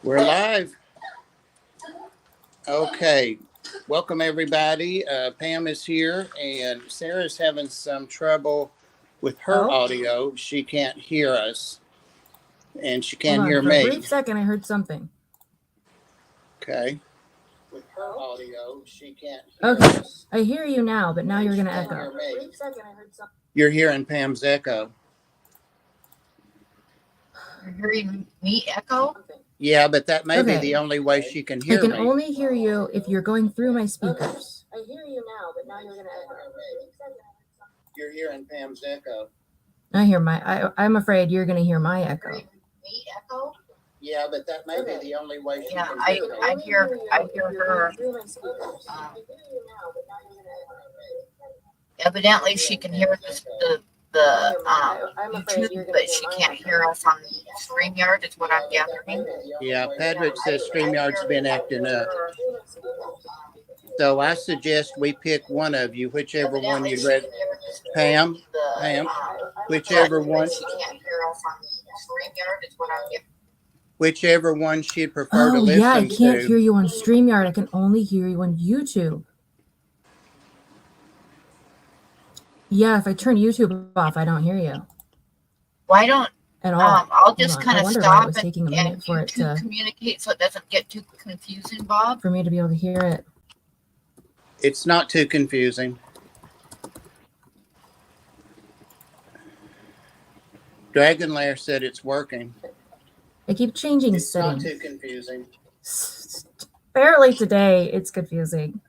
We're live. Okay. Welcome, everybody. Pam is here, and Sarah's having some trouble with her audio. She can't hear us, and she can't hear me. For a brief second, I heard something. Okay. With her audio, she can't hear us. I hear you now, but now you're going to echo. For a brief second, I heard something. You're hearing Pam's echo. You're hearing me echo? Yeah, but that may be the only way she can hear me. I can only hear you if you're going through my speakers. I hear you now, but now you're going to echo. You're hearing Pam's echo. I hear I'm afraid you're going to hear my echo. Me echo? Yeah, but that may be the only way she can hear me. I hear her. Evidently, she can hear the YouTube, but she can't hear us on StreamYard, is what I'm gathering. Yeah, Patrick says StreamYard's been acting up. So I suggest we pick one of you, whichever one you'd rather. Pam, whichever one. She can't hear us on StreamYard, is what I'm gathering. Whichever one she'd prefer to listen to. Yeah, I can't hear you on StreamYard. I can only hear you on YouTube. Yeah, if I turn YouTube off, I don't hear you. Why don't at all? I'll just kind of stop and taking a minute for it to communicate so it doesn't get too confusing, Bob. For me to be able to hear it. It's not too confusing. Dragon Lair said it's working. I keep changing it's settings. It's not too confusing. Apparently today it's confusing.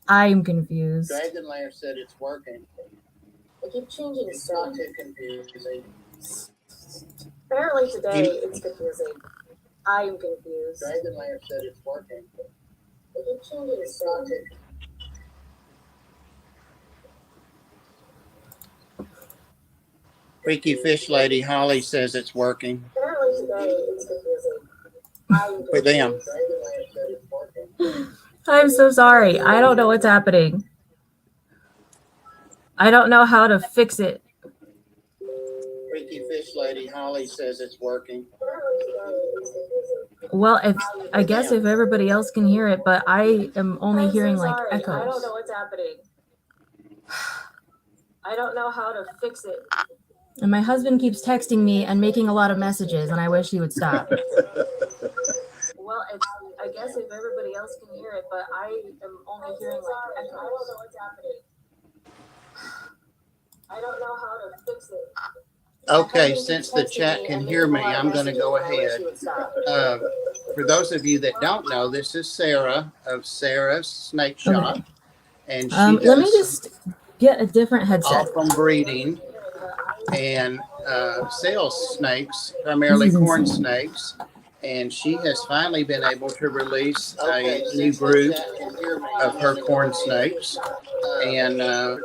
I'm confused. Dragon Lair said it's working. I keep changing it's settings. It's not too confusing. Apparently today it's confusing. I'm confused. Dragon Lair said it's working. I keep changing it's not too Freaky Fish Lady Holly says it's working. Apparently today it's confusing. With them. I'm so sorry. I don't know what's happening. I don't know how to fix it. Freaky Fish Lady Holly says it's working. Well, I guess if everybody else can hear it, but I am only hearing like echoes. I don't know what's happening. I don't know how to fix it. And my husband keeps texting me and making a lot of messages, and I wish he would stop. Well, I guess if everybody else can hear it, but I am only hearing like echoes. I don't know what's happening. I don't know how to fix it. Okay, since the chat can hear me, I'm going to go ahead. For those of you that don't know, this is Sarah of Sarah's Snake Shop. Okay. And she let me just get a different headset. Awesome breeding and sells snakes, primarily corn snakes. And she has finally been able to release a new brood of her corn snakes. And I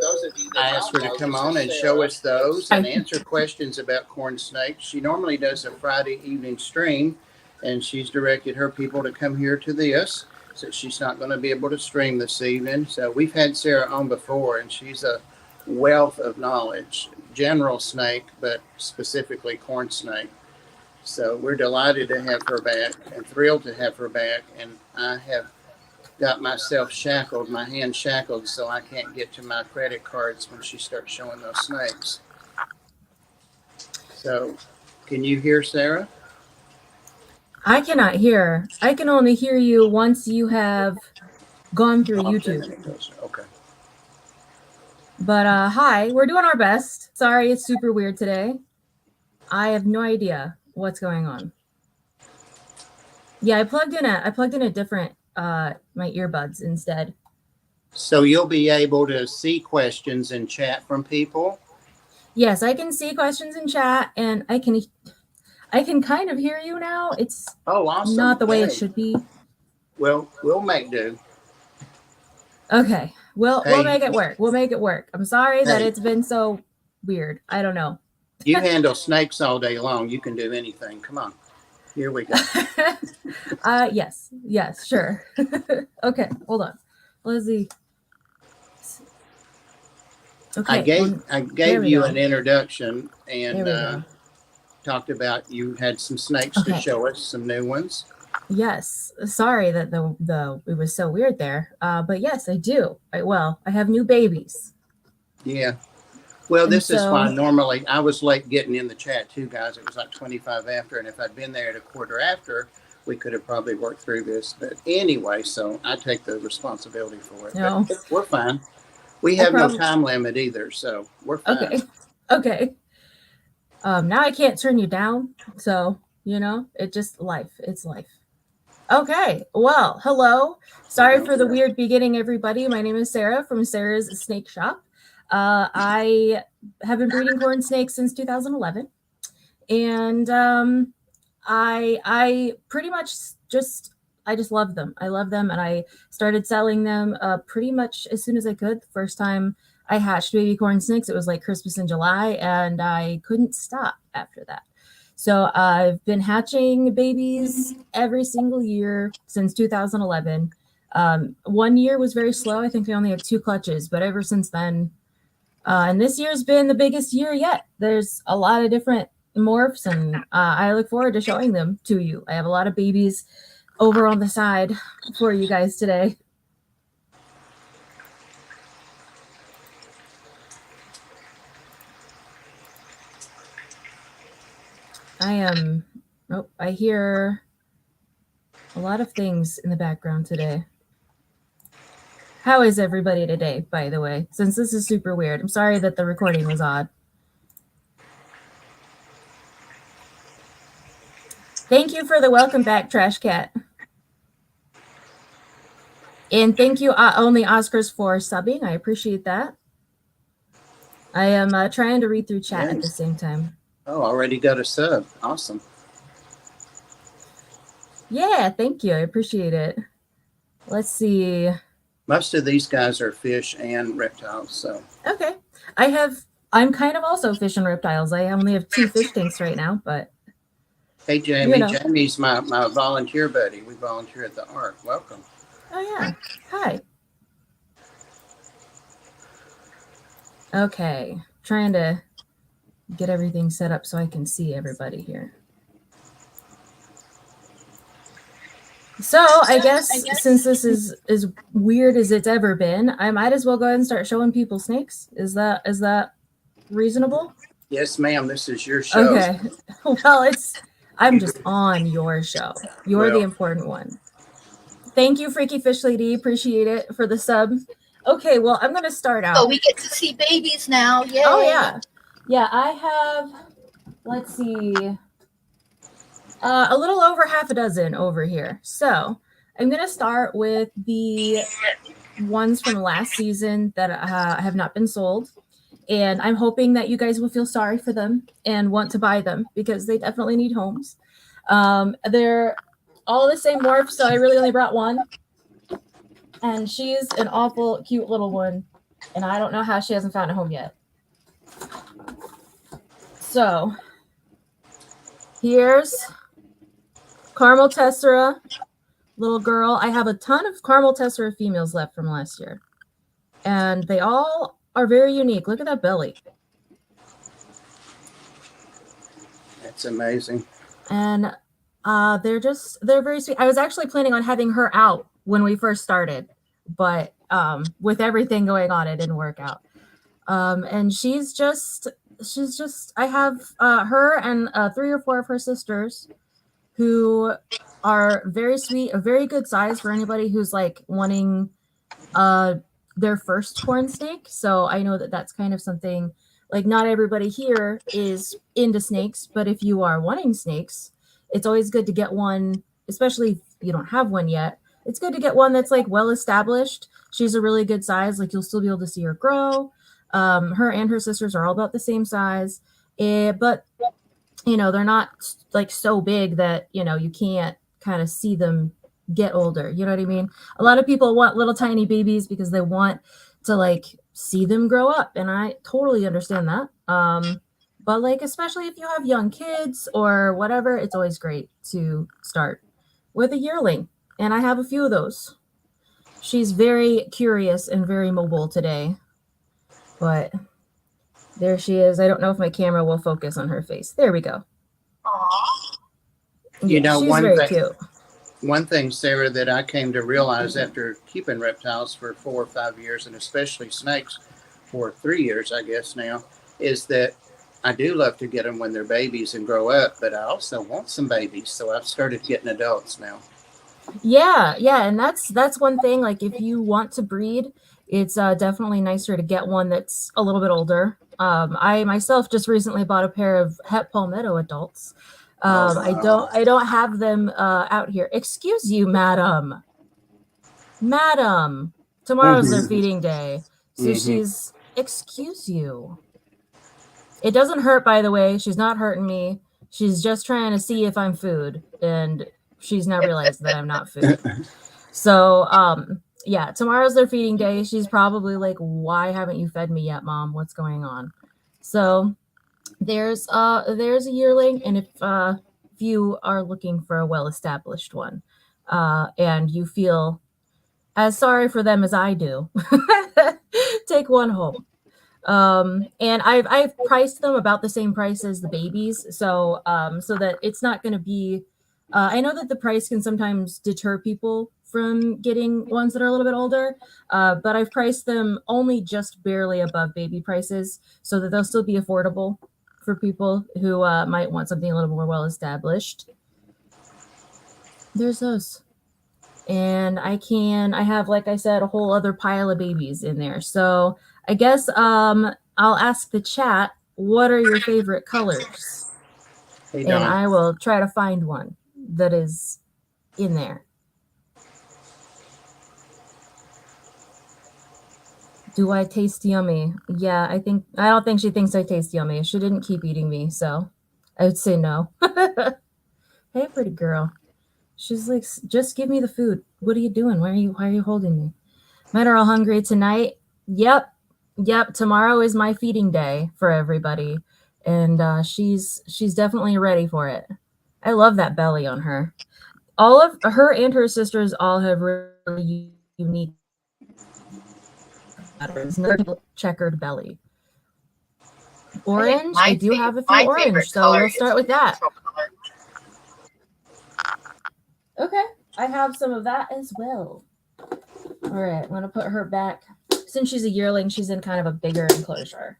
asked her to come on and show us those and answer questions about corn snakes. She normally does a Friday evening stream, and she's directed her people to come here to this. So she's not going to be able to stream this evening. So we've had Sarah on before, and she's a wealth of knowledge. General snake, but specifically corn snake. So we're delighted to have her back and thrilled to have her back. And I have got myself shackled, my hand shackled, so I can't get to my credit cards when she starts showing those snakes. So can you hear Sarah? I cannot hear. I can only hear you once you have gone through YouTube. Okay. But hi, we're doing our best. Sorry, it's super weird today. I have no idea what's going on. Yeah, I plugged in a different my earbuds instead. So you'll be able to see questions in chat from people? Yes, I can see questions in chat, and I can kind of hear you now. It's awesome. Not the way it should be. Well, we'll make do. Okay. We'll make it work. We'll make it work. I'm sorry that it's been so weird. I don't know. You handle snakes all day long. You can do anything. Come on. Here we go. Yes, sure. Okay, hold on. Let's see. Okay. I gave you an introduction, and talked about you had some snakes to Okay. show us, some new ones. Yes. Sorry that the it was so weird there. But yes, I do. I have new babies. Yeah. Well, And this is why so normally I was late getting in the chat too, guys. It was like 25 after, and if I'd been there at a quarter after, we could have probably worked through this. But anyway, so I take the responsibility for it. no. But we're fine. We I have no prob- time limit either, so we're fine. Okay. Okay. Now I can't turn you down, so it just life. It's life. Okay. Well, hello. Sorry for the weird beginning, everybody. My name is Sarah from Sarah's Snake Shop. I have been breeding corn snakes since 2011, and I pretty much I just love them. I love them, and I started selling them pretty much as soon as I could. The first time I hatched baby corn snakes, it was like Christmas in July, and I couldn't stop after that. So I've been hatching babies every single year since 2011. 1 year was very slow. I think we only had 2 clutches, but ever since then, and this year's been the biggest year yet. There's a lot of different morphs, and I look forward to showing them to you. I have a lot of babies over on the side for you guys today. I hear a lot of things in the background today. How is everybody today, by the way? Since this is super weird. I'm sorry that the recording was odd. Thank you for the welcome back, Trash Cat. And thank you, Only Oscars, for subbing. I appreciate that. I am trying to read through chat at the same time. Oh, already got a sub. Awesome. Yeah, thank you. I appreciate it. Let's see. Most of these guys are fish and reptiles, so. Okay. I'm kind of also fish and reptiles. I only have 2 fish tanks right now, but. Hey, Jamie. Jamie's my volunteer buddy. We volunteer at the Ark. Welcome. Oh, yeah. Hi. Okay. Trying to get everything set up so I can see everybody here. So I guess since this is as weird as it's ever been, I might as well go ahead and start showing people snakes. Is that reasonable? Yes, ma'am. This is your show. Okay. Well, I'm just on your show. You're the important one. Thank you, Freaky Fish Lady. Appreciate it for the sub. Okay, well, I'm gonna start out. Oh, we get to see babies now. Yay. Oh yeah. Yeah, I have, let's see, a little over half a dozen over here. So I'm going to start with the ones from last season that have not been sold. And I'm hoping that you guys will feel sorry for them and want to buy them because they definitely need homes. They're all the same morph, so I really only brought one. And she's an awful cute little one. And I don't know how she hasn't found a home yet. So here's Caramel Tessera, little girl. I have a ton of Caramel Tessera females left from last year. And they all are very unique. Look at that belly. That's amazing. And they're very sweet. I was actually planning on having her out when we first started, but with everything going on, it didn't work out. And she's just, I have her and 3 or 4 of her sisters who are very sweet, a very good size for anybody who's like wanting their first corn snake. So I know that that's kind of something, like not everybody here is into snakes, but if you are wanting snakes, it's always good to get one, especially if you don't have one yet. It's good to get one that's like well established. She's a really good size. Like you'll still be able to see her grow. Her and her sisters are all about the same size, but they're not like so big that you can't kind of see them get older. You know what I mean? A lot of people want little tiny babies because they want to like see them grow up, and I totally understand that. But like especially if you have young kids or whatever, it's always great to start with a yearling, and I have a few of those. She's very curious and very mobile today. But there she is. I don't know if my camera will focus on her face. There we go. Aw. You know, she's one very thing, cute. one thing, Sarah, that I came to realize after keeping reptiles for 4 or 5 years, and especially snakes for 3 years, I guess now, is that I do love to get them when they're babies and grow up, but I also want some babies, so I've started getting adults now. Yeah, yeah, and that's one thing. Like, if you want to breed, it's definitely nicer to get one that's a little bit older. I myself just recently bought a pair of Het Palmetto adults. Oh, wow. I don't have them out here. Excuse you, madam. Madam, tomorrow's their Mm-hmm. feeding day, so Mm-hmm. she's excuse you. It doesn't hurt, by the way. She's not hurting me. She's just trying to see if I'm food, and she's now realized that I'm not food. So, yeah, tomorrow's their feeding day. She's probably like, "Why haven't you fed me yet, Mom? What's going on?" So, there's a yearling, and if you are looking for a well-established one, and you feel as sorry for them as I do, take one home. And I've priced them about the same price as the babies, so so that it's not going to be. I know that the price can sometimes deter people from getting ones that are a little bit older, but I've priced them only just barely above baby prices, so that they'll still be affordable for people who might want something a little more well established. There's those. And I have, like I said, a whole other pile of babies in there. So I guess I'll ask the chat, what are your favorite colors? Hey, And Don. I will try to find one that is in there. Do I taste yummy? Yeah, I don't think she thinks I taste yummy. She didn't keep eating me, so I would say no. Hey, pretty girl. She's like, just give me the food. What are you doing? Why are you holding me? Men are all hungry tonight. Yep. Tomorrow is my feeding day for everybody, and she's definitely ready for it. I love that belly on her. All of her and her sisters all have really unique patterns. Another checkered belly. Orange. I do have a few my orange, favorite so color we'll is start with that. neutral color. Okay, I have some of that as well. All right, I'm gonna put her back. Since she's a yearling, she's in kind of a bigger enclosure.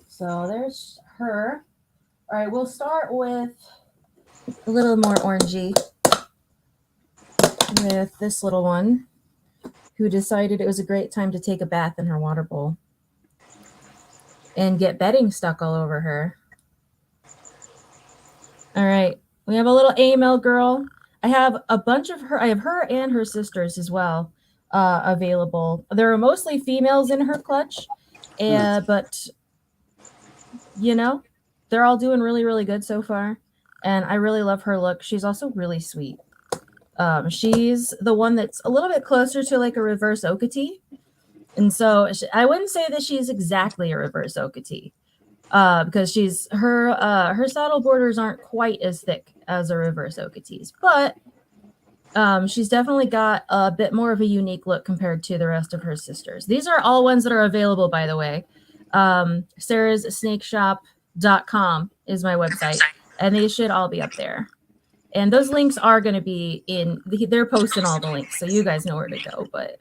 So there's her. All right, we'll start with a little more orangey with this little one who decided it was a great time to take a bath in her water bowl and get bedding stuck all over her. All right, we have a little AML girl. I have a bunch of her. I have her and her sisters as well available. There are mostly females in her clutch, but you know, they're all doing really, really good so far. And I really love her look. She's also really sweet. She's the one that's a little bit closer to like a reverse Okatee. And so I wouldn't say that she's exactly a reverse Okatee because her saddle borders aren't quite as thick as a reverse Okatee's, but she's definitely got a bit more of a unique look compared to the rest of her sisters. These are all ones that are available, by the way. sarahssnakeshop.com is my website, and they should all be up there. And those links are going to be they're posting all the links, so you guys know where to go. But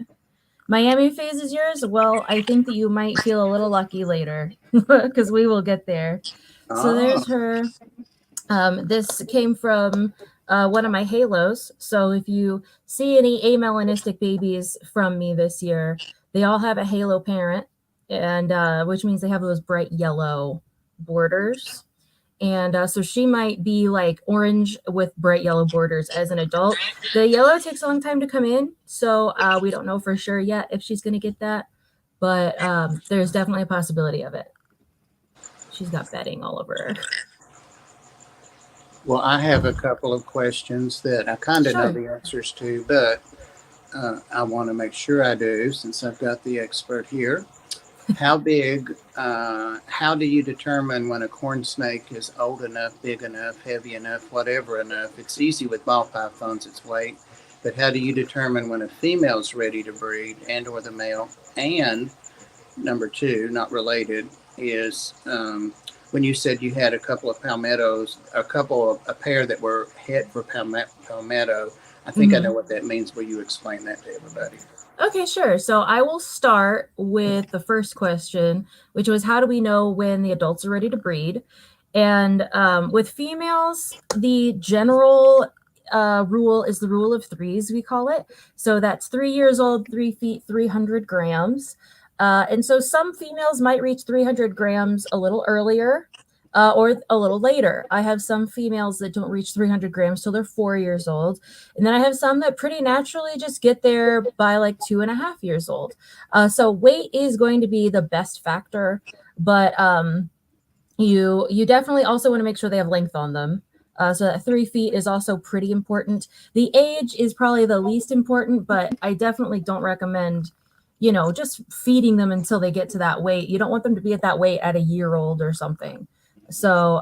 Miami phase is yours? Well, I think that you might feel a little lucky later because we will get there. So there's her. This came from one of my halos. So if you see any amelanistic babies from me this year, they all have a halo parent, and which means they have those bright yellow borders. And so she might be like orange with bright yellow borders as an adult. The yellow takes a long time to come in, so we don't know for sure yet if she's going to get that, but there's definitely a possibility of it. She's got bedding all over her. Well, I have a couple of questions that I kind of know the answers to, but I want to make sure I do since I've got the expert here. How big, how do you determine when a corn snake is old enough, big enough, heavy enough, whatever enough? It's easy with ball pythons, its weight, but how do you determine when a female's ready to breed and or the male? And number two, not related, is when you said you had a couple of palmettos, a pair that were het for palmetto. I think I know what that means. Will you explain that to everybody? Okay, sure. So I will start with the first question, which was how do we know when the adults are ready to breed? And with females, the general rule is the rule of threes, we call it. So that's 3 years old, 3 feet, 300 grams. And so some females might reach 300 grams a little earlier or a little later. I have some females that don't reach 300 grams till they're 4 years old. And then I have some that pretty naturally just get there by like 2.5 years old. So weight is going to be the best factor, but you definitely also want to make sure they have length on them. So that 3 feet is also pretty important. The age is probably the least important, but I definitely don't recommend, just feeding them until they get to that weight. You don't want them to be at that weight at a year old or something. So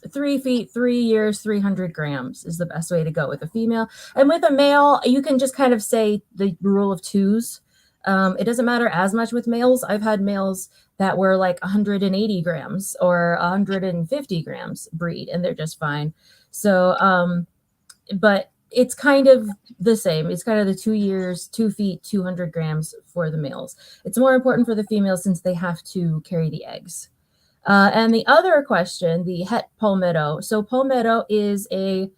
3 feet, 3 years, 300 grams is the best way to go with a female. And with a male, you can just kind of say the rule of twos. It doesn't matter as much with males. I've had males that were like 180 grams or 150 grams breed, and they're just fine. So, but it's kind of the same. It's kind of the 2 years, 2 feet, 200 grams for the males. It's more important for the females since they have to carry the eggs. And the other question, the het palmetto. So palmetto is a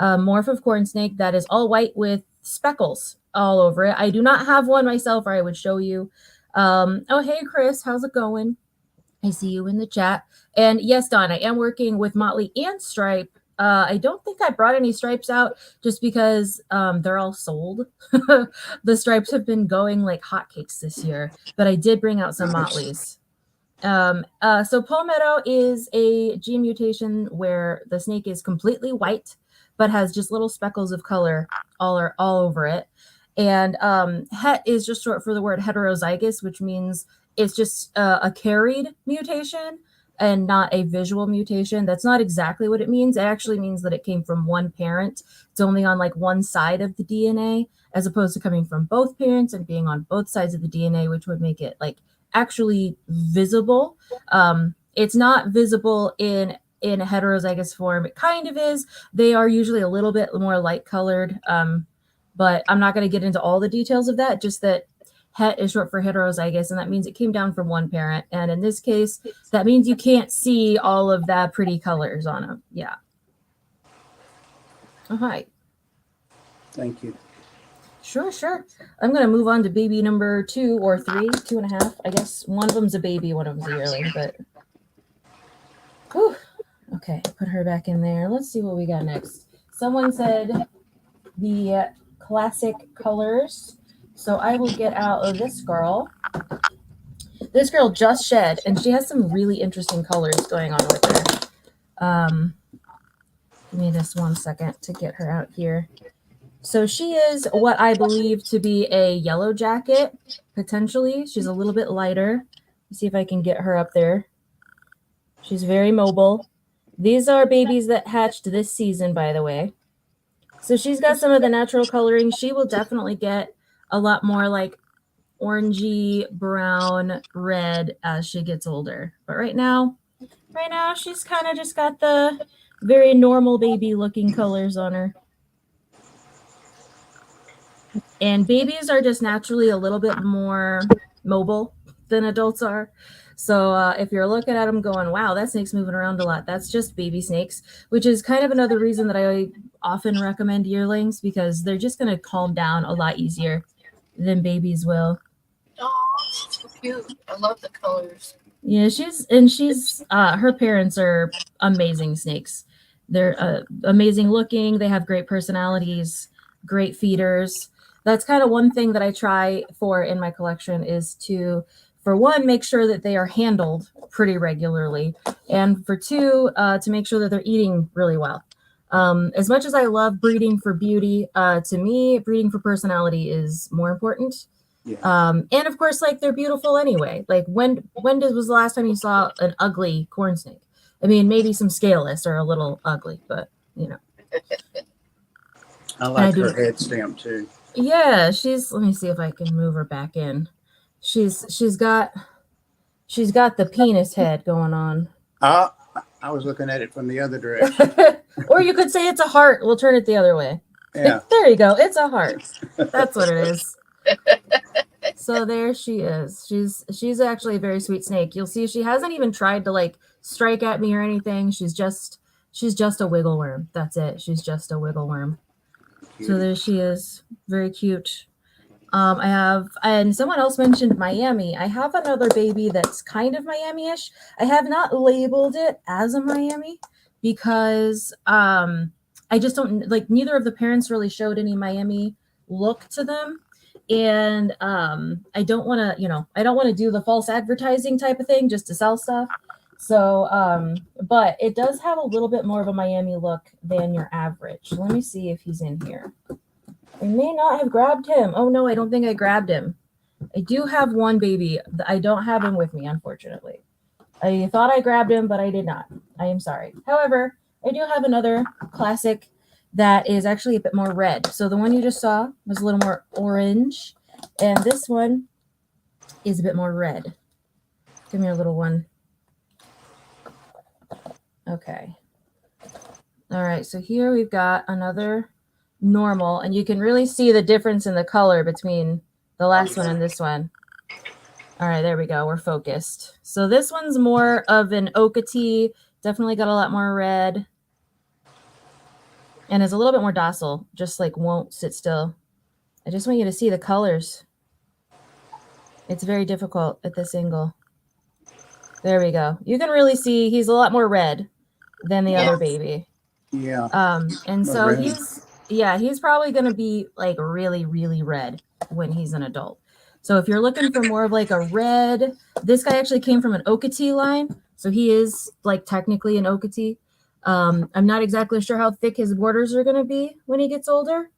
morph of corn snake that is all white with speckles all over it. I do not have one myself, or I would show you. Oh, hey, Chris, how's it going? I see you in the chat. And yes, Don, I am working with Motley and Stripe. I don't think I brought any stripes out just because they're all sold. The stripes have been going like hotcakes this year, but I did bring out some Motleys. So palmetto is a gene mutation where the snake is completely white, but has just little speckles of color all over it. And het is just short for the word heterozygous, which means it's just a carried mutation and not a visual mutation. That's not exactly what it means. It actually means that it came from one parent. It's only on like one side of the DNA, as opposed to coming from both parents and being on both sides of the DNA, which would make it like actually visible. It's not visible in a heterozygous form. It kind of is. They are usually a little bit more light colored, but I'm not going to get into all the details of that. Just that het is short for heterozygous, and that means it came down from one parent. And in this case, that means you can't see all of that pretty colors on them. Yeah. All right. Thank you. Sure. I'm going to move on to baby number 2 or 3, 2.5. I guess one of them's a baby, one of them's a yearling, but. Whew. Okay, put her back in there. Let's see what we got next. Someone said the classic colors. So I will get out of this girl. This girl just shed, and she has some really interesting colors going on with her. Give me this 1 second to get her out here. So she is what I believe to be a yellow jacket, potentially. She's a little bit lighter. Let's see if I can get her up there. She's very mobile. These are babies that hatched this season, by the way. So she's got some of the natural coloring. She will definitely get a lot more like orangey, brown, red as she gets older. But right now she's kind of just got the very normal baby looking colors on her. And babies are just naturally a little bit more mobile than adults are. So if you're looking at them going, wow, that snake's moving around a lot, that's just baby snakes, which is kind of another reason that I often recommend yearlings, because they're just going to calm down a lot easier than babies will. Oh, she's so cute. I love the colors. Yeah, she's her parents are amazing snakes. They're amazing looking. They have great personalities, great feeders. That's kind of one thing that I try for in my collection is to, for one, make sure that they are handled pretty regularly. And for two, to make sure that they're eating really well. As much as I love breeding for beauty, to me, breeding for personality is more important. Yeah. And of course, like they're beautiful anyway. Like when was the last time you saw an ugly corn snake? I mean, maybe some scaleless are a little ugly, but you know. I like her head stamp too. Yeah, let me see if I can move her back in. She's got the penis head going on. Ah, I was looking at it from the other direction. Or you could say it's a heart. We'll turn it the other way. Yeah. There you go. It's a heart. That's what it is. So there she is. She's actually a very sweet snake. You'll see she hasn't even tried to like strike at me or anything. She's just a wiggle worm. That's it. She's just a wiggle worm. So there she is. Very cute. I have, and someone else mentioned Miami. I have another baby that's kind of Miami-ish. I have not labeled it as a Miami because I just don't like, neither of the parents really showed any Miami look to them. And I don't want to, I don't want to do the false advertising type of thing just to sell stuff. So, but it does have a little bit more of a Miami look than your average. Let me see if he's in here. I may not have grabbed him. Oh no, I don't think I grabbed him. I do have one baby. I don't have him with me, unfortunately. I thought I grabbed him, but I did not. I am sorry. However, I do have another classic that is actually a bit more red. So the one you just saw was a little more orange, and this one is a bit more red. Give me a little one. Okay. All right, so here we've got another normal, and you can really see the difference in the color between the last one and this one. All right, there we go. We're focused. So this one's more of an okatee, definitely got a lot more red, and is a little bit more docile, just like won't sit still. I just want you to see the colors. It's very difficult at this angle. There we go. You can really see he's a lot more red than the other baby. Yeah. And so he's probably going to be like really, really red when he's an adult. So if you're looking for more of like a red, this guy actually came from an okatee line. So he is like technically an okatee. I'm not exactly sure how thick his borders are going to be when he gets older.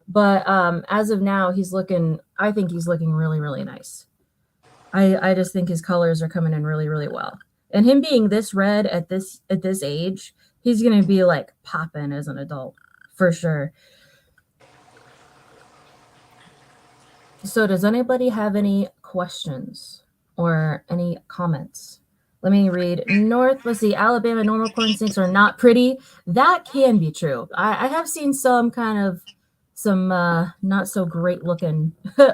But as of now, I think he's looking really, really nice. I just think his colors are coming in really, really well. And him being this red at this age, he's going to be like popping as an adult for sure. So does anybody have any questions or any comments? Let me read. Let's see, Alabama normal corn snakes are not pretty. That can be true. I have seen some not so great looking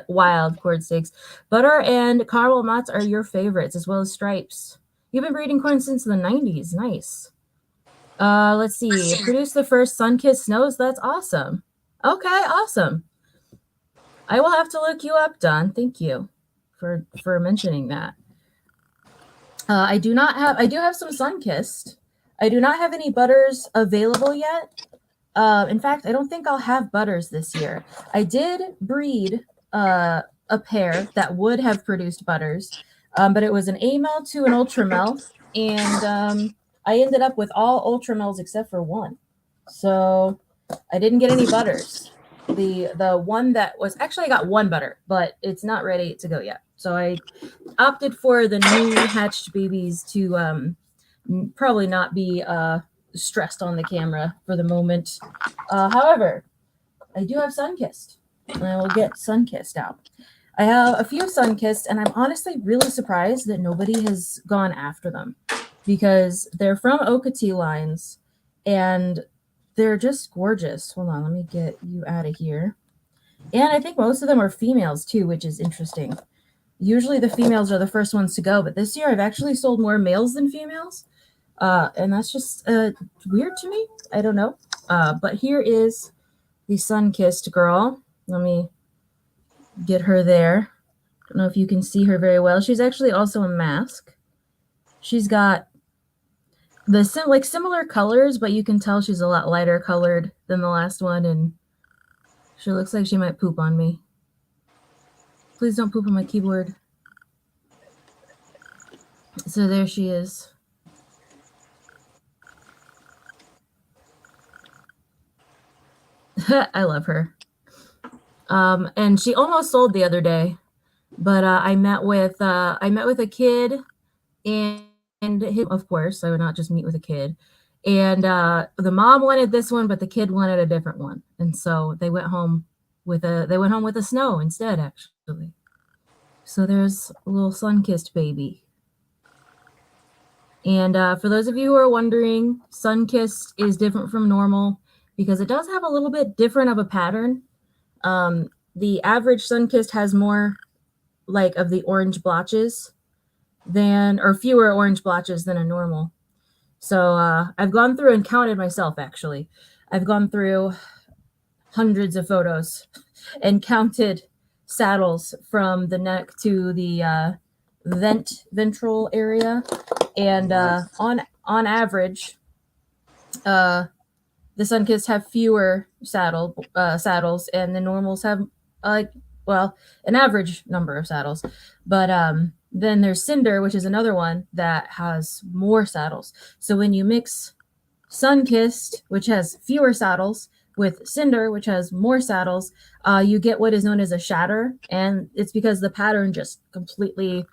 wild corn snakes. Butter and caramel motts are your favorites, as well as stripes. You've been breeding corn since the 90s. Nice. Let's see. Produce the first sun-kissed snows. That's awesome. Okay, awesome. I will have to look you up, Don. Thank you for mentioning that. I do have some sun-kissed. I do not have any butters available yet. In fact, I don't think I'll have butters this year. I did breed a pair that would have produced butters, but it was an A-male to an ultra-male, and I ended up with all ultra-males except for one. So I didn't get any butters. The one that was actually, I got one butter, but it's not ready to go yet. So I opted for the new hatched babies to probably not be stressed on the camera for the moment. However, I do have sun-kissed, and I will get sun-kissed out. I have a few sun-kissed, and I'm honestly really surprised that nobody has gone after them because they're from okatee lines, and they're just gorgeous. Hold on, let me get you out of here. And I think most of them are females too, which is interesting. Usually the females are the first ones to go, but this year I've actually sold more males than females. And that's just weird to me. I don't know. But here is the sun-kissed girl. Let me get her there. I don't know if you can see her very well. She's actually also a mask. She's got the similar colors, but you can tell she's a lot lighter colored than the last one, and she looks like she might poop on me. Please don't poop on my keyboard. So there she is. I love her. And she almost sold the other day, but I met with a kid, and him, of course, I would not just meet with a kid. And the mom wanted this one, but the kid wanted a different one, and so they went home with a snow instead, actually. So there's a little sun-kissed baby. And for those of you who are wondering, sun-kissed is different from normal because it does have a little bit different of a pattern. The average sun-kissed has more like of the orange blotches or fewer orange blotches than a normal. So I've gone through and counted myself, actually. I've gone through hundreds of photos and counted saddles from the neck to the ventral area. And on average, the sun-kissed have fewer saddles, and the normals have an average number of saddles. But then there's Cinder, which is another one that has more saddles. So when you mix sun-kissed, which has fewer saddles, with Cinder, which has more saddles, you get what is known as a shatter, and it's because the pattern just completely,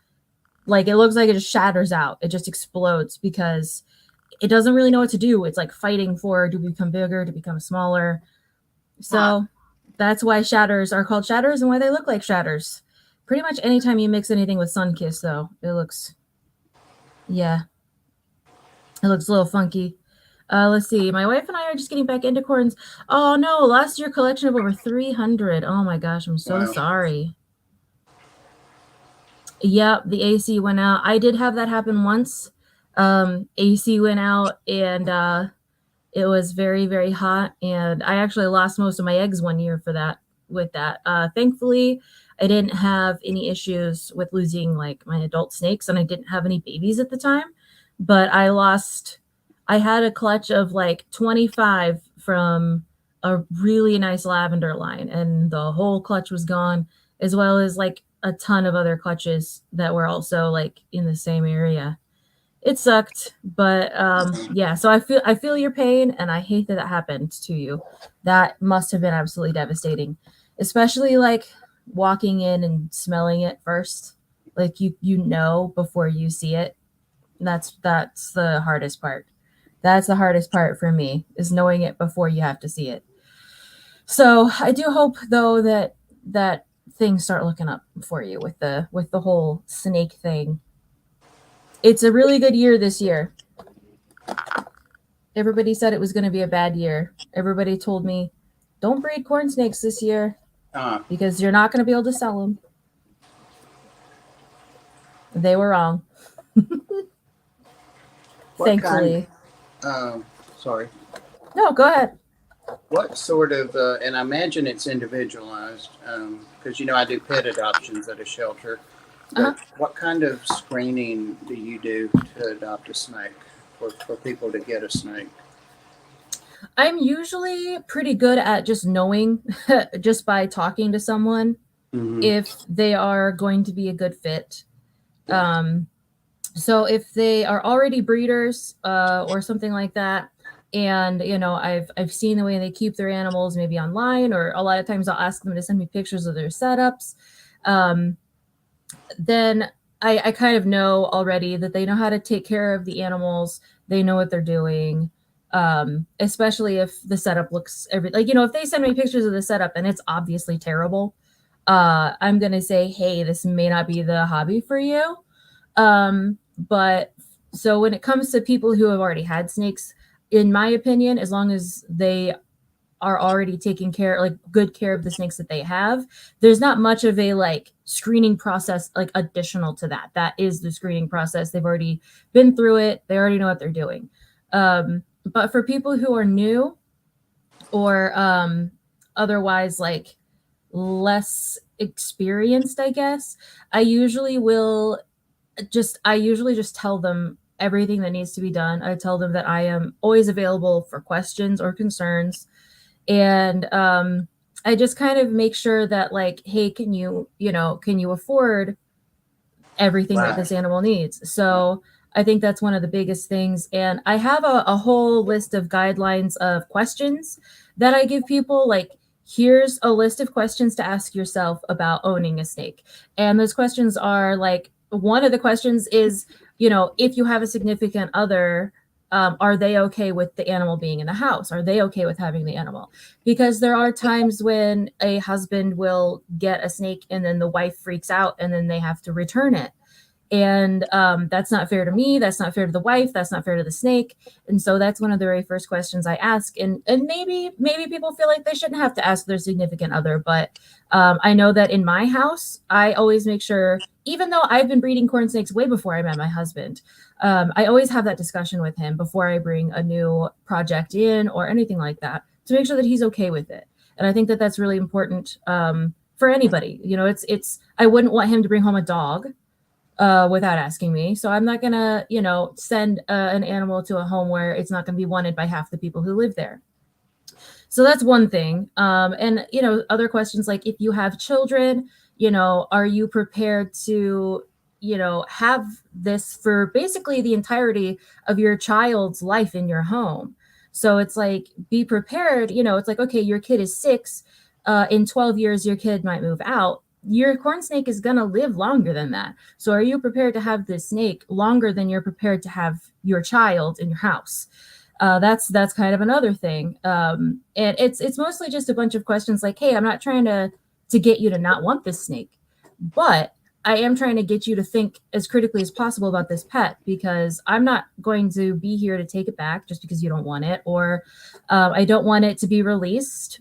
like, it looks like it just shatters out. It just explodes because it doesn't really know what to do. It's like fighting for to become bigger, to become smaller. So that's why shatters are called shatters and why they look like shatters. Pretty much anytime you mix anything with sun-kissed, though, it looks a little funky. Let's see. My wife and I are just getting back into corns. Oh no, last year collection of over 300. Oh my gosh, I'm so sorry. Yep, the AC went out. I did have that happen once. AC went out and it was very, very hot, and I actually lost most of my eggs one year with that. Thankfully, I didn't have any issues with losing like my adult snakes, and I didn't have any babies at the time, but I had a clutch of like 25 from a really nice lavender line, and the whole clutch was gone, as well as like a ton of other clutches that were also like in the same area. It sucked, but yeah, so I feel your pain, and I hate that happened to you. That must have been absolutely devastating, especially like walking in and smelling it first. Like you know before you see it. That's the hardest part. That's the hardest part for me, is knowing it before you have to see it. So I do hope though that things start looking up for you with the whole snake thing. It's a really good year this year. Everybody said it was going to be a bad year. Everybody told me, don't breed corn snakes this year because you're not going to be able to sell them. They were wrong. Thankfully. Sorry. No, go ahead. What sort of, and I imagine it's individualized, because, I do pet adoptions at a shelter. But what kind of screening do you do to adopt a snake for people to get a snake? I'm usually pretty good at just knowing, just by talking to someone, if they are going to be a good fit. So if they are already breeders or something like that, and I've seen the way they keep their animals maybe online, or a lot of times I'll ask them to send me pictures of their setups. Then I kind of know already that they know how to take care of the animals. They know what they're doing. Especially if the setup looks if they send me pictures of the setup and it's obviously terrible, I'm going to say, hey, this may not be the hobby for you. But so when it comes to people who have already had snakes, in my opinion, as long as they are already taking good care of the snakes that they have, there's not much of a screening process additional to that. That is the screening process. They've already been through it. They already know what they're doing. But for people who are new or otherwise less experienced, I guess, I usually just tell them everything that needs to be done. I tell them that I am always available for questions or concerns. And I just kind of make sure that hey, can you afford everything that this animal needs? So I think that's one of the biggest things. And I have a whole list of guidelines of questions that I give people. Here's a list of questions to ask yourself about owning a snake. And those questions are one of the questions is, if you have a significant other, are they okay with the animal being in the house? Are they okay with having the animal? Because there are times when a husband will get a snake and then the wife freaks out and then they have to return it. And that's not fair to me. That's not fair to the wife. That's not fair to the snake. And so that's one of the very first questions I ask. And maybe people feel like they shouldn't have to ask their significant other, but I know that in my house, I always make sure, even though I've been breeding corn snakes way before I met my husband, I always have that discussion with him before I bring a new project in or anything like that, to make sure that he's okay with it. And I think that that's really important for anybody. You know, it's I wouldn't want him to bring home a dog without asking me. So I'm not gonna, you know, send an animal to a home where it's not gonna be wanted by half the people who live there. So that's one thing. And, you know, other questions like, if you have children, you know, are you prepared to, you know, have this for basically the entirety of your child's life in your home? So it's like, be prepared. You know, it's like, okay, your kid is 6. In 12 years, your kid might move out. Your corn snake is going to live longer than that. So are you prepared to have this snake longer than you're prepared to have your child in your house? That's kind of another thing. And it's mostly just a bunch of questions like, hey, I'm not trying to get you to not want this snake, but I am trying to get you to think as critically as possible about this pet, because I'm not going to be here to take it back just because you don't want it, or I don't want it to be released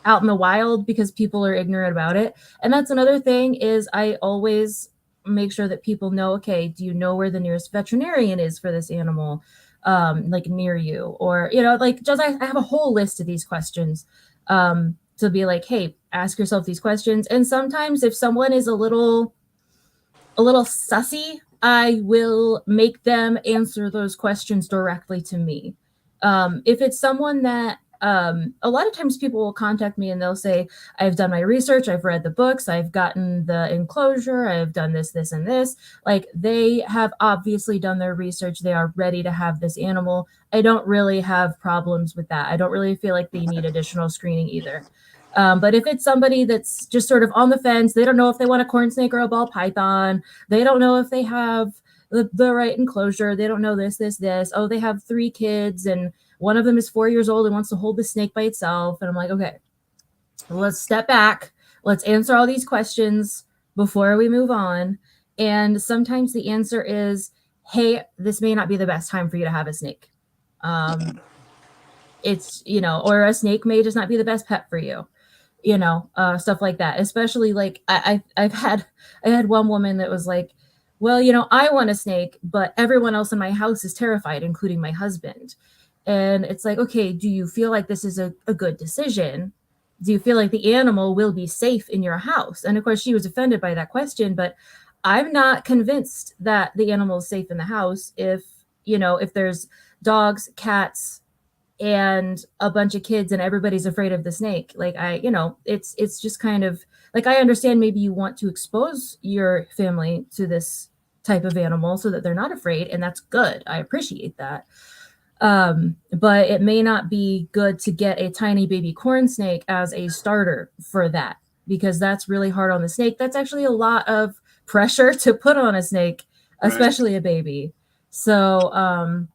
out in the wild because people are ignorant about it. And that's another thing, is I always make sure that people know, okay, do you know where the nearest veterinarian is for this animal? Like near you, or, you know, like just, I have a whole list of these questions to be like, hey, ask yourself these questions. And sometimes if someone is a little sussy, I will make them answer those questions directly to me. If it's someone that a lot of times people will contact me and they'll say, I've done my research, I've read the books, I've gotten the enclosure, I've done this, this, and this. Like, they have obviously done their research. They are ready to have this animal. I don't really have problems with that. I don't really feel like they need additional screening either. But if it's somebody that's just sort of on the fence, they don't know if they want a corn snake or a ball python, they don't know if they have the right enclosure, they don't know this, oh, they have 3 kids and one of them is 4 years old and wants to hold the snake by itself. And I'm like, okay, let's step back. Let's answer all these questions before we move on. And sometimes the answer is, hey, this may not be the best time for you to have a snake. It's, you know, or a snake may just not be the best pet for you, you know, stuff like that. Especially like I had one woman that was like, well, you know, I want a snake, but everyone else in my house is terrified, including my husband. And it's like, okay, do you feel like this is a good decision? Do you feel like the animal will be safe in your house? And of course, she was offended by that question, but I'm not convinced that the animal is safe in the house if, you know, if there's dogs, cats, and a bunch of kids and everybody's afraid of the snake. Like, you know, it's just kind of like, I understand maybe you want to expose your family to this type of animal so that they're not afraid, and that's good. I appreciate that. But it may not be good to get a tiny baby corn snake as a starter for that, because that's really hard on the snake. That's actually a lot of pressure to put on a snake, especially a baby. So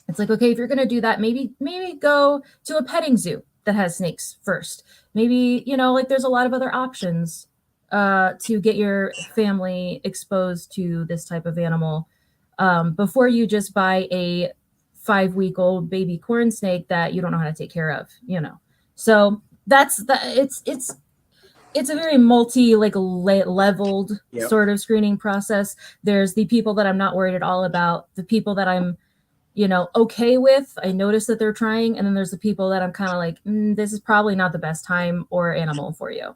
it's like, okay, if you're going to do that, maybe go to a petting zoo that has snakes first. Maybe, you know, like there's a lot of other options to get your family exposed to this type of animal before you just buy a 5-week-old baby corn snake that you don't know how to take care of, you know. So that's it's a very leveled sort of screening process. There's the people that I'm not worried at all about, the people that I'm, you know, okay with. I notice that they're trying, and then there's the people that I'm kind of like, this is probably not the best time or animal for you.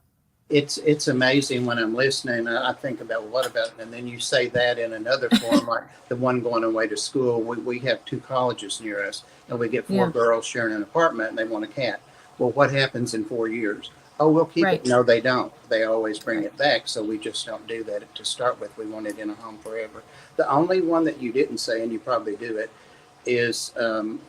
It's amazing when I'm listening. I think about what about, and then you say that in another form, like the one going away to school. We have 2 colleges near us, and we get 4 girls sharing an apartment, and they want a cat. Well, what happens in 4 years? Oh, we'll keep it. No, they don't. They always bring it back. So we just don't do that to start with. We want it in a home forever. The only one that you didn't say, and you probably do it, is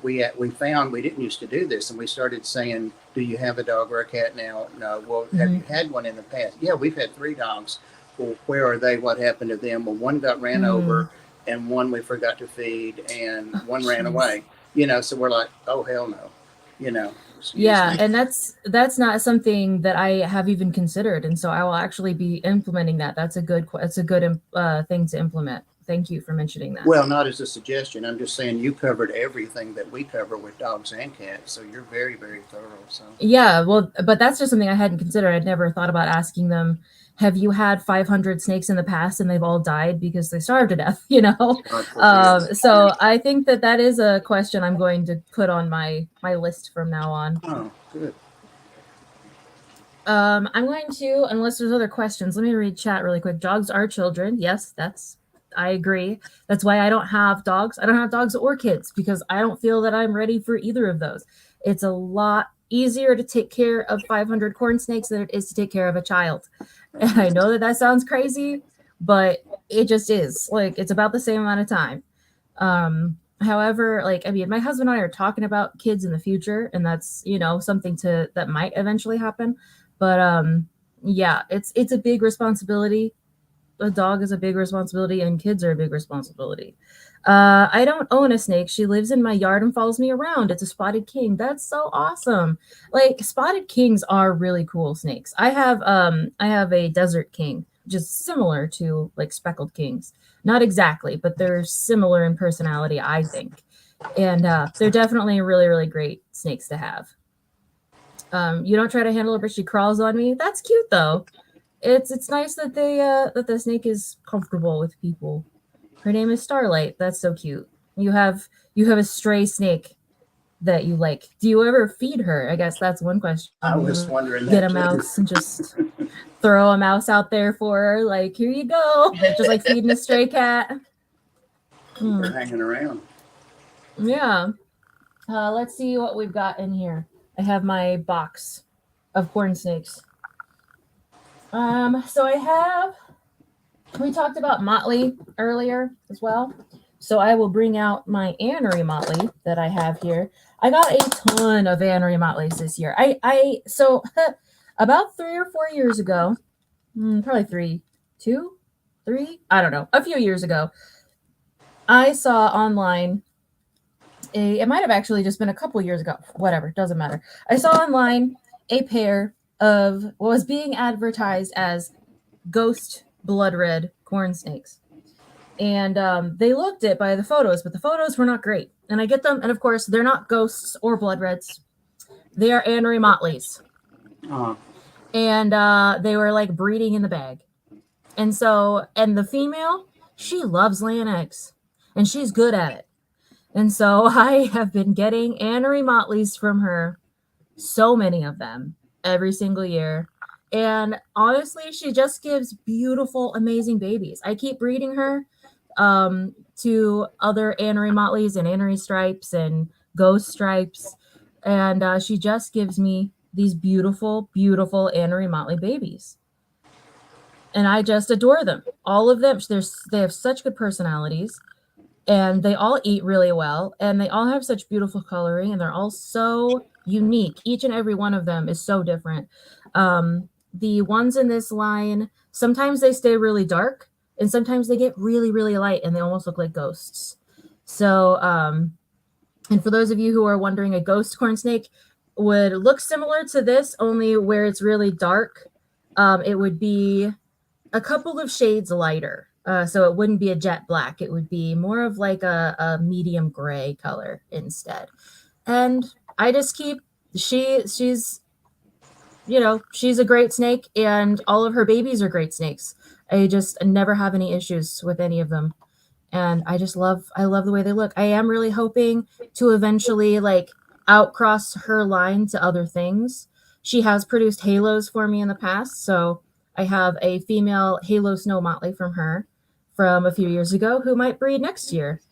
we found we didn't used to do this, and we started saying, do you have a dog or a cat now? No. Well, have you had one in the past? Yeah, we've had 3 dogs. Well, where are they? What happened to them? Well, one got ran over, and one we forgot to feed, and one ran away. You know, so we're like, oh, hell no. You know. Yeah, and that's not something that I have even considered, and so I will actually be implementing that. That's a good thing to implement. thank you for mentioning that. Well, not as a suggestion. I'm just saying you covered everything that we cover with dogs and cats, so you're very, very thorough. So Yeah, well, but that's just something I hadn't considered. I'd never thought about asking them, have you had 500 snakes in the past and they've all died because they starved to death, you know? So I think that is a question I'm going to put on my list from now on. Oh, good. I'm going to, unless there's other questions, let me read chat really quick. Dogs are children. Yes, I agree. That's why I don't have dogs. I don't have dogs or kids because I don't feel that I'm ready for either of those. It's a lot easier to take care of 500 corn snakes than it is to take care of a child. And I know that sounds crazy, but it just is. Like, it's about the same amount of time. However, like, I mean, my husband and I are talking about kids in the future, and that's, you know, something that might eventually happen. But yeah, it's a big responsibility. A dog is a big responsibility, and kids are a big responsibility. I don't own a snake. She lives in my yard and follows me around. It's a spotted king. That's so awesome. Like, spotted kings are really cool snakes. I have a desert king, just similar to like speckled kings. Not exactly, but they're similar in personality, I think. And they're definitely really, really great snakes to have. You don't try to handle her, but she crawls on me. That's cute though. It's nice that that the snake is comfortable with people. Her name is Starlight. That's so cute. You have a stray snake that you like. Do you ever feed her? I guess that's one question. I was wondering Get that a too. mouse and just throw a mouse out there for her. Like, here you go. Just like feeding a stray cat. They're hanging around. Yeah. Let's see what we've got in here. I have my box of corn snakes. So we talked about motley earlier as well. So I will bring out my Anery motley that I have here. I got a ton of Anery motleys this year. So about 3 or 4 years ago, probably 3, I don't know, a few years ago, I saw online it might have actually just been a couple years ago. Whatever, doesn't matter. I saw online a pair of what was being advertised as ghost blood red corn snakes. And they looked it by the photos, but the photos were not great. And I get them, and of course, they're not ghosts or blood reds. They are Anery motleys. And they were like breeding in the bag. And the female, she loves laying eggs, and she's good at it. And so I have been getting Anery motleys from her, so many of them, every single year. And honestly, she just gives beautiful, amazing babies. I keep breeding her to other Anery motleys and Anery stripes and ghost stripes. And she just gives me these beautiful, beautiful Anery motley babies. And I just adore them. All of them, they have such good personalities. And they all eat really well, and they all have such beautiful coloring, and they're all so unique. Each and every one of them is so different. The ones in this line, sometimes they stay really dark, and sometimes they get really, really light, and they almost look like ghosts. So, and for those of you who are wondering, a ghost corn snake would look similar to this, only where it's really dark. It would be a couple of shades lighter. So it wouldn't be a jet black. It would be more of like a medium gray color instead. And I just keep, she's, you know, she's a great snake, and all of her babies are great snakes. I just never have any issues with any of them. And I love the way they look. I am really hoping to eventually like outcross her line to other things. She has produced halos for me in the past. So I have a female halo snow motley from her from a few years ago who might breed next year.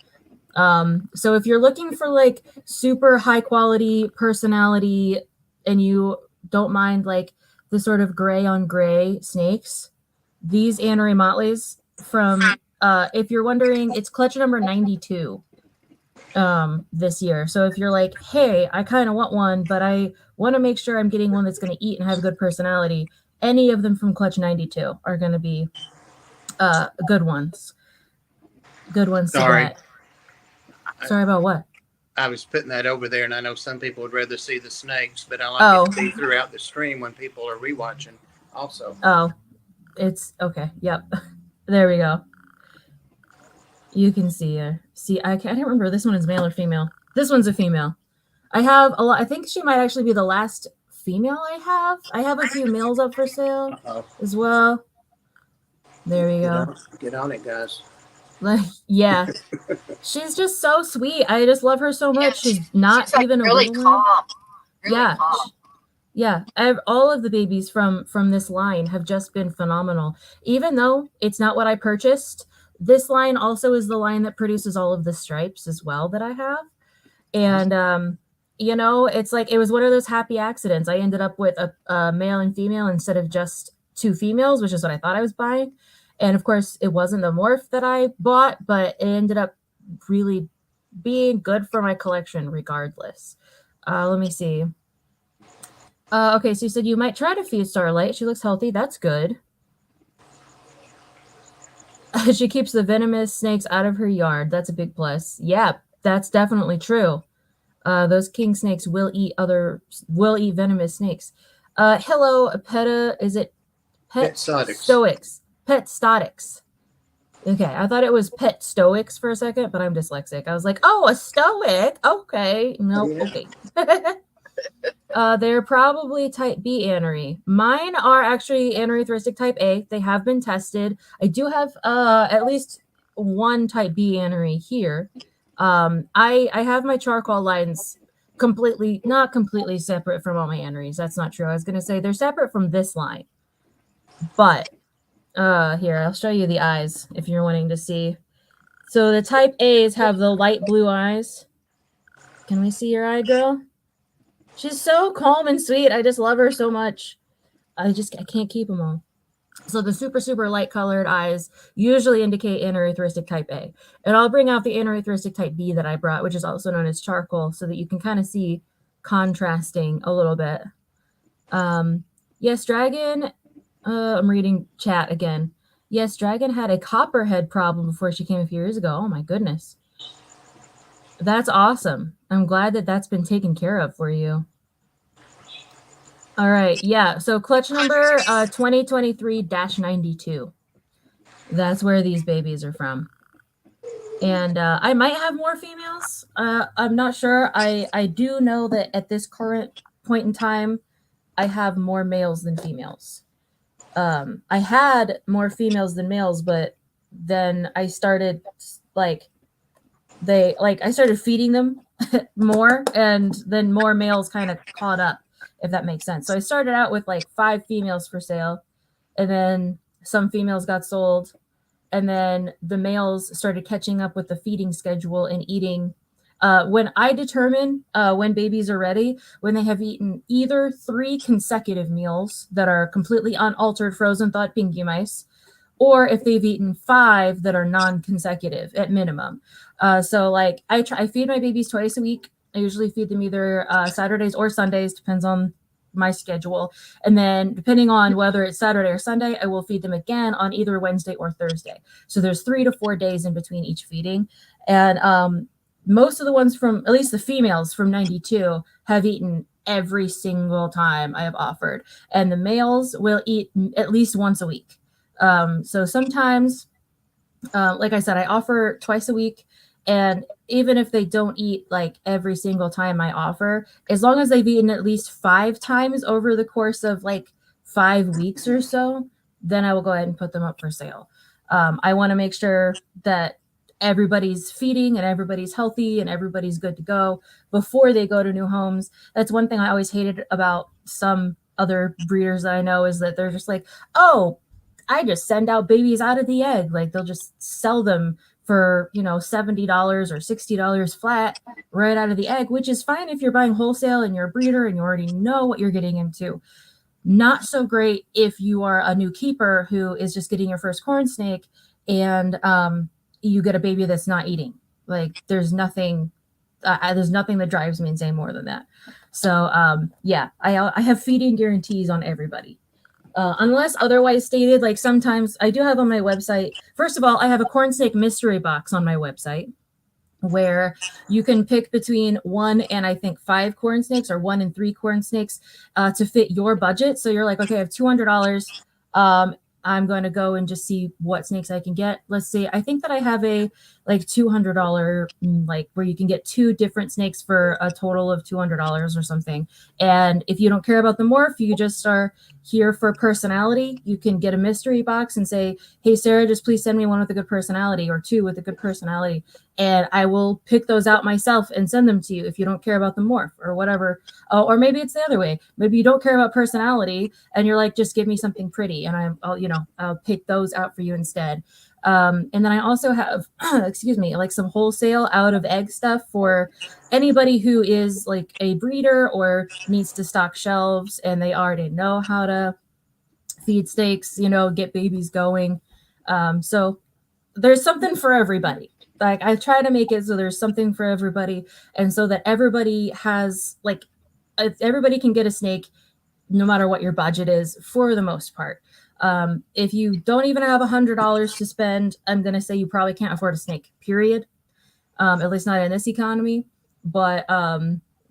So if you're looking for like super high quality personality and you don't mind like the sort of gray on gray snakes, these Anery motleys from, if you're wondering, it's clutch number 92 this year. So if you're like, hey, I kind of want one, but I want to make sure I'm getting one that's going to eat and have a good personality, any of them from clutch 92 are going to be good ones. Good ones to get. Sorry about what? I was putting that over there, and I know some people would rather see the snakes, but I like it to be throughout the stream when people are rewatching also. Oh, it's okay. Yep. There we go. You can see her. See, I can't remember this one is male or female. This one's a female. I have a lot. I think she might actually be the last female I have. I have a few males up for sale Uh-oh. as well. There we go. Get on it, guys. Like, yeah. She's just so sweet. I just love her so much. Yeah, she's not she's like even really a little one. calm. Really Yeah. calm. Yeah, all of the babies from this line have just been phenomenal. Even though it's not what I purchased, this line also is the line that produces all of the stripes as well that I have. And you know, it's like it was one of those happy accidents. I ended up with a male and female instead of just two females, which is what I thought I was buying. And of course, it wasn't the morph that I bought, but it ended up really being good for my collection regardless. Let me see. Okay, so you said you might try to feed Starlight. She looks healthy. That's good. She keeps the venomous snakes out of her yard. That's a big plus. Yeah, that's definitely true. Those king snakes will eat venomous snakes. Hello, Peta. Is it Pet Stoics? Pet Stoics. Okay, I thought it was Pet Stoics for a second, but I'm dyslexic. I was like, oh, a stoic. Okay, no, Yeah. okay. They're probably type B anery. Mine are actually anerythristic type A. They have been tested. I do have at least one type B anery here. I have my charcoal lines not completely separate from all my aneries. That's not true. I was gonna say they're separate from this line. But here, I'll show you the eyes if you're wanting to see. So the type A's have the light blue eyes. Can we see your eye, girl? She's so calm and sweet. I just love her so much. I can't keep them all. So the super light colored eyes usually indicate anerythristic type A. And I'll bring out the anerythristic type B that I brought, which is also known as charcoal, so that you can kind of see contrasting a little bit. Yes, Dragon, I'm reading chat again. Yes, Dragon had a copperhead problem before she came a few years ago. Oh my goodness. That's awesome. I'm glad that that's been taken care of for you. All right. Yeah. So clutch number 2023-92. That's where these babies are from. And I might have more females. I'm not sure. I do know that at this current point in time, I have more males than females. I had more females than males, but then I started I started feeding them more, and then more males kind of caught up, if that makes sense. So I started out with like 5 females for sale, and then some females got sold, and then the males started catching up with the feeding schedule and eating. When I determine when babies are ready, when they have eaten either 3 consecutive meals that are completely unaltered frozen thawed pinky mice, or if they've eaten 5 that are non-consecutive at minimum. So like I feed my babies twice a week. I usually feed them either Saturdays or Sundays, depends on my schedule. And then depending on whether it's Saturday or Sunday, I will feed them again on either Wednesday or Thursday. So there's 3 to 4 days in between each feeding. And most of the ones from, at least the females from 92, have eaten every single time I have offered. And the males will eat at least once a week. So sometimes, like I said, I offer twice a week. And even if they don't eat like every single time I offer, as long as they've eaten at least 5 times over the course of like 5 weeks or so, then I will go ahead and put them up for sale. I want to make sure that everybody's feeding and everybody's healthy and everybody's good to go before they go to new homes. That's one thing I always hated about some other breeders that I know, is that they're just like, oh, I just send out babies out of the egg. Like they'll just sell them for, $70 or $60 flat right out of the egg, which is fine if you're buying wholesale and you're a breeder and you already know what you're getting into. Not so great if you are a new keeper who is just getting your first corn snake and you get a baby that's not eating. Like there's nothing that drives me insane more than that. So yeah, I have feeding guarantees on everybody. Unless otherwise stated, like sometimes I do have on my website. First of all, I have a corn snake mystery box on my website where you can pick between 1 and I think 5 corn snakes, or 1 and 3 corn snakes to fit your budget. So you're like, okay, I have $200. I'm going to go and just see what snakes I can get. Let's see. I think that I have a like $200, like where you can get 2 different snakes for a total of $200 or something. And if you don't care about the morph, you just are here for personality. You can get a mystery box and say, hey, Sarah, just please send me one with a good personality or 2 with a good personality. And I will pick those out myself and send them to you if you don't care about the morph or whatever. Or maybe it's the other way. Maybe you don't care about personality and you're like, just give me something pretty. And I'll pick those out for you instead. And then I also have, excuse me, like some wholesale out of egg stuff for anybody who is like a breeder or needs to stock shelves and they already know how to feed snakes, get babies going. So there's something for everybody. Like I try to make it so there's something for everybody, and so that everybody has everybody can get a snake no matter what your budget is for the most part. If you don't even have $100 to spend, I'm going to say you probably can't afford a snake, period. At least not in this economy. But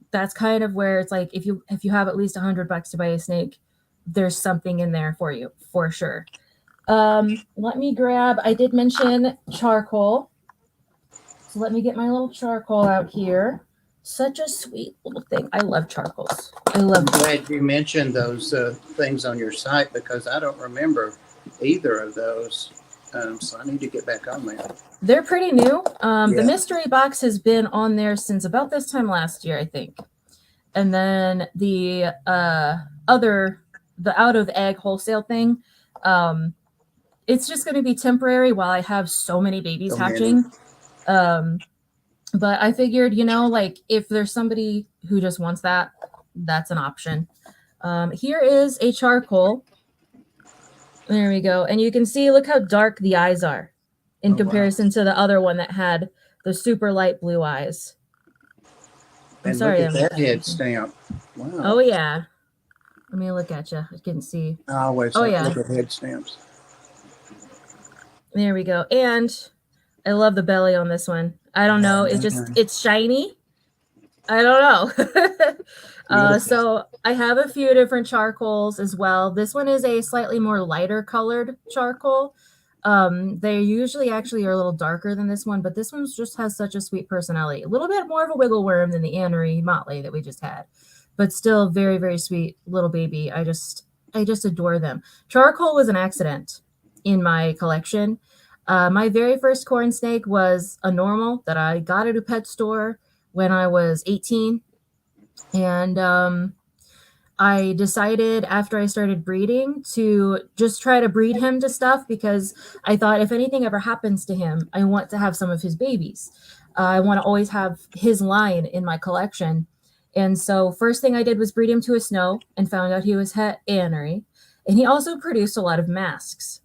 that's kind of where it's like, if you have at least $100 to buy a snake, there's something in there for you, for sure. Let me grab, I did mention charcoal. So let me get my little charcoal out here. Such a sweet little thing. I love charcoals. I love I'm glad you mentioned those things on your site because I don't remember either of those. So I need to get back on there. They're pretty new. The Yeah. mystery box has been on there since about this time last year, I think. And then the out of egg wholesale thing, it's just going to be temporary while I have so many babies hatching. But I figured, like if there's somebody who just wants that, that's an option. Here is a charcoal. There we go. And you can see, look how dark the eyes are in comparison to the other one that had the super light blue eyes. I'm And sorry. look at that head stamp. Wow. Oh, yeah. Let me look at you. I can see. I always look at head stamps. There we go. And I love the belly on this one. I don't know. It's shiny. I don't know. So I have a few different charcoals as well. This one is a slightly more lighter colored charcoal. They usually actually are a little darker than this one, but this one just has such a sweet personality. A little bit more of a wiggle worm than the Anery Motley that we just had, but still very, very sweet little baby. I just adore them. Charcoal was an accident in my collection. My very first corn snake was a normal that I got at a pet store when I was 18. And I decided after I started breeding to just try to breed him to stuff because I thought if anything ever happens to him, I want to have some of his babies. I want to always have his line in my collection. And so first thing I did was breed him to a snow and found out he was het Anery. And he also produced a lot of masks.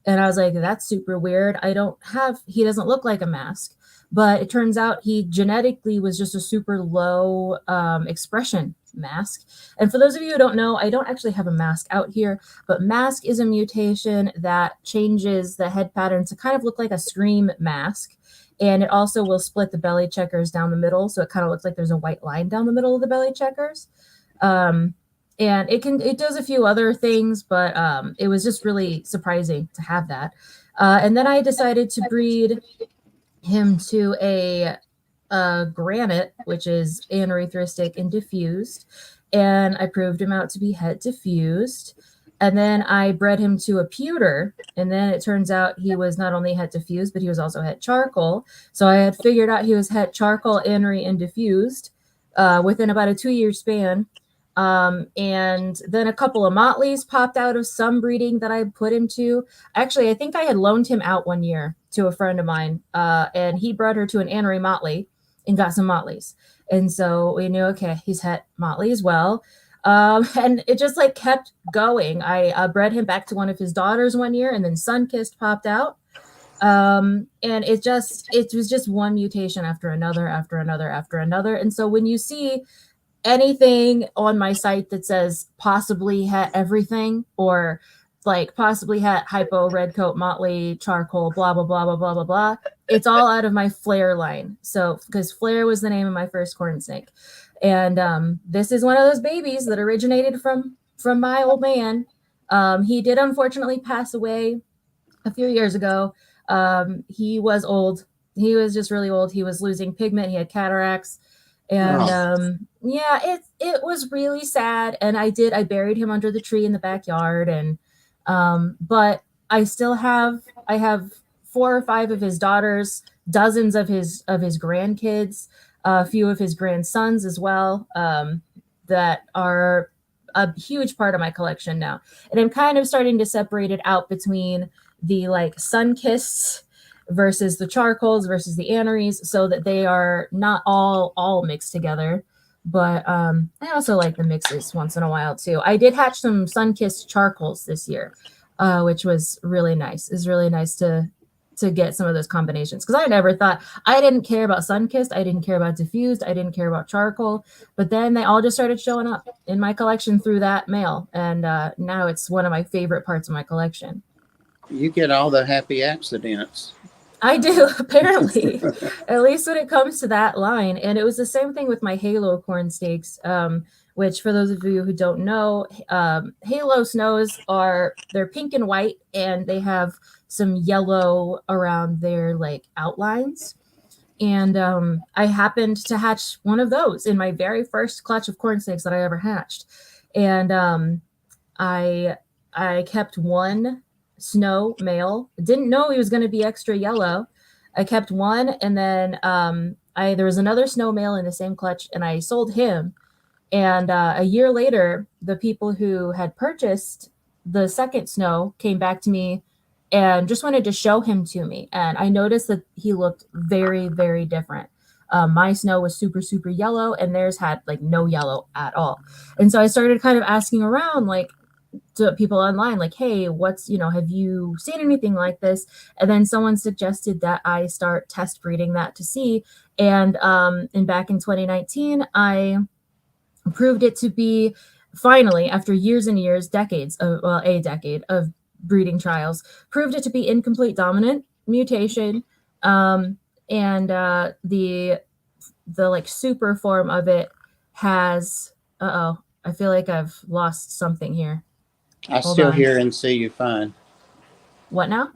And I was like, that's super weird. He doesn't look like a mask. But it turns out he genetically was just a super low expression mask. And for those of you who don't know, I don't actually have a mask out here, but mask is a mutation that changes the head pattern to kind of look like a scream mask. And it also will split the belly checkers down the middle. So it kind of looks like there's a white line down the middle of the belly checkers. And it does a few other things, but it was just really surprising to have that. And then I decided to breed him to a granite, which is anerythristic and diffused. And I proved him out to be het diffused. And then I bred him to a pewter. And then it turns out he was not only het diffused, but he was also het charcoal. So I had figured out he was het charcoal, anery, and diffused within about a 2-year span. And then a couple of Motleys popped out of some breeding that I put him to. Actually, I think I had loaned him out one year to a friend of mine, and he bred her to an Anery Motley and got some Motleys. And so we knew, okay, he's het Motley as well. And it just like kept going. I bred him back to one of his daughters one year, and then Sunkissed popped out. And it was just one mutation after another, after another, after another. And so when you see anything on my site that says possibly het everything, or like possibly het hypo, red coat, motley, charcoal, blah, blah, blah, blah, blah, blah, blah, it's all out of my Flair line. So because Flair was the name of my first corn snake. And this is one of those babies that originated from my old man. He did unfortunately pass away a few years ago. He was old. He was just really old. He was losing pigment. He had cataracts. And yeah, it was really sad. And I buried him under the tree in the backyard. And but I have 4 or 5 of his daughters, dozens of his grandkids, a few of his grandsons as well, that are a huge part of my collection now. And I'm kind of starting to separate it out between the like sun-kissed versus the charcoals versus the aneries, so that they are not all mixed together. But I also like the mixes once in a while too. I did hatch some sun-kissed charcoals this year, which was really nice. It's really nice to get some of those combinations, because I never thought, I didn't care about sun-kissed, I didn't care about diffused, I didn't care about charcoal, but then they all just started showing up in my collection through that mail, and now it's one of my favorite parts of my collection. You get all the happy accidents. I do, apparently, at least when it comes to that line. And it was the same thing with my Halo corn steaks, which for those of you who don't know, Halo snows they're pink and white, and they have some yellow around their like outlines. And I happened to hatch one of those in my very first clutch of corn snakes that I ever hatched. And I kept one snow male. Didn't know he was going to be extra yellow. I kept one, and then there was another snow male in the same clutch, and I sold him. And a year later, the people who had purchased the second snow came back to me and just wanted to show him to me. And I noticed that he looked very, very different. My snow was super, super yellow, and theirs had like no yellow at all. And so I started kind of asking around, like, to people online, like, hey, have you seen anything like this? And then someone suggested that I start test breeding that to see. And back in 2019, I proved it to be, finally, after years and years, a decade of breeding trials, proved it to be incomplete dominant mutation. And the like super form of it has, I feel like I've lost something here. I still hear and see you fine. What now?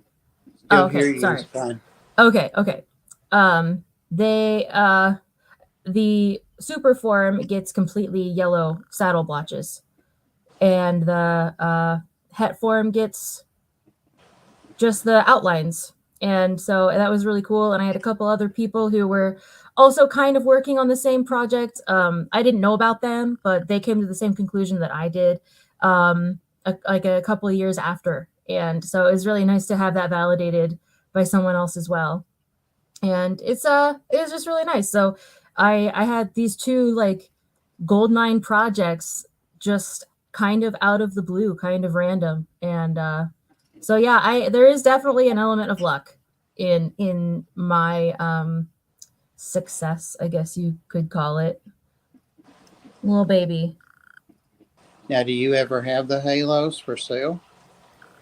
Still okay, hear you sorry. Fine. Okay. The super form gets completely yellow saddle blotches, and the het form gets just the outlines. And so that was really cool. And I had a couple other people who were also kind of working on the same project. I didn't know about them, but they came to the same conclusion that I did. Like a couple of years after. And so it was really nice to have that validated by someone else as well. And it was just really nice. So I had these 2 like goldmine projects just kind of out of the blue, kind of random. And so yeah, there is definitely an element of luck in my success, I guess you could call it. Little baby. Now, do you ever have the halos for sale?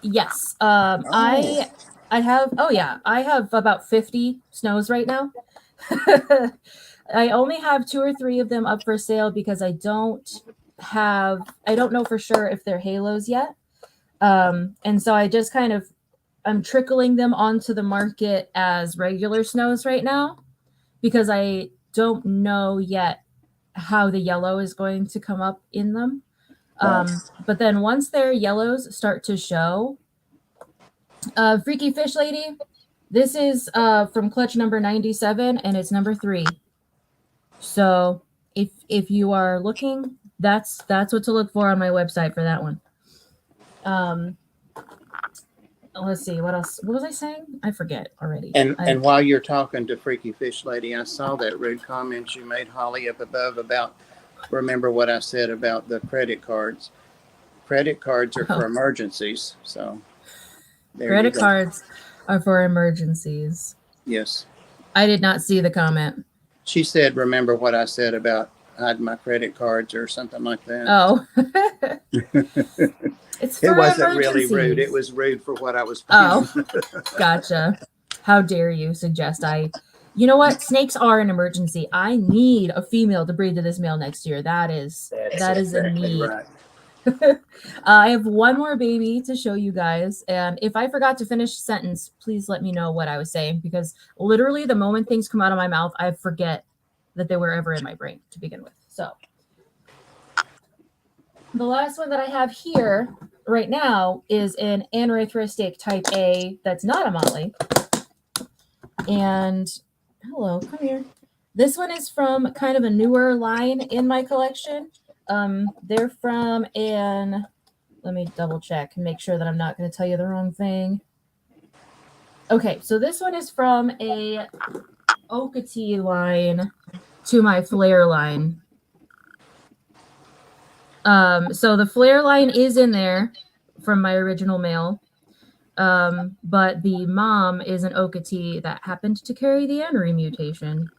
Yes. I have, I have about 50 snows right now. I only have 2 or 3 of them up for sale because I don't know for sure if they're halos yet. And so I just I'm trickling them onto the market as regular snows right now, because I don't know yet how the yellow is going to come up in them. But then once their yellows start to show, Freaky Fish Lady, this is from clutch number 97, and it's number 3. So if you are looking, that's what to look for on my website for that one. Let's see, what else? What was I saying? I forget already. And while you're talking to Freaky Fish Lady, I saw that rude comment you made, Holly, up above about, remember what I said about the credit cards. Credit cards are for emergencies. So credit cards are for emergencies. Yes. I did not see the comment. She said, remember what I said about hiding my credit cards or something like that. Oh. It wasn't really rude. It was rude for what I was paying. Oh, gotcha. How dare you suggest you know what? Snakes are an emergency. I need a female to breed to this male next year. That is a need. Right. I have one more baby to show you guys, and if I forgot to finish a sentence, please let me know what I was saying, because literally the moment things come out of my mouth, I forget that they were ever in my brain to begin with. So the last one that I have here right now is an anerythrostic type A that's not a Motley. And hello, come here. This one is from kind of a newer line in my collection. They're from an, let me double check and make sure that I'm not going to tell you the wrong thing. Okay, so this one is from a Okatee line to my Flare line. So the Flare line is in there from my original male. But the mom is an Okatee that happened to carry the Anery mutation.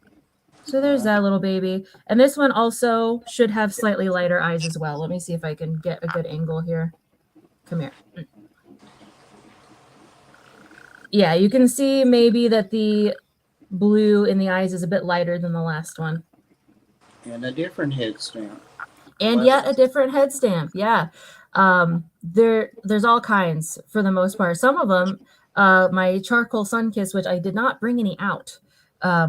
So there's that little baby. And this one also should have slightly lighter eyes as well. Let me see if I can get a good angle here. Come here. Yeah, you can see maybe that the blue in the eyes is a bit lighter than the last one. And a different head stamp. And yet a different head stamp. Yeah. There's all kinds for the most part. Some of them, my charcoal Sunkiss, which I did not bring any out. So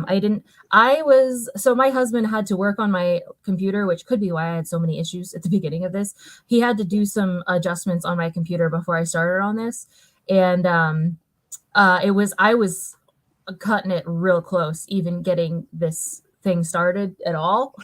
my husband had to work on my computer, which could be why I had so many issues at the beginning of this. He had to do some adjustments on my computer before I started on this. And I was cutting it real close, even getting this thing started at all.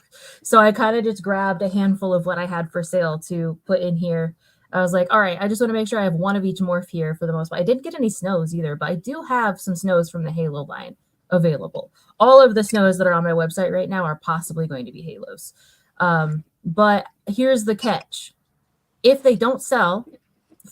So I kind of just grabbed a handful of what I had for sale to put in here. I was like, all right, I just want to make sure I have one of each morph here for the most part. I didn't get any snows either, but I do have some snows from the Halo line available. All of the snows that are on my website right now are possibly going to be Halos. But here's the catch. If they don't sell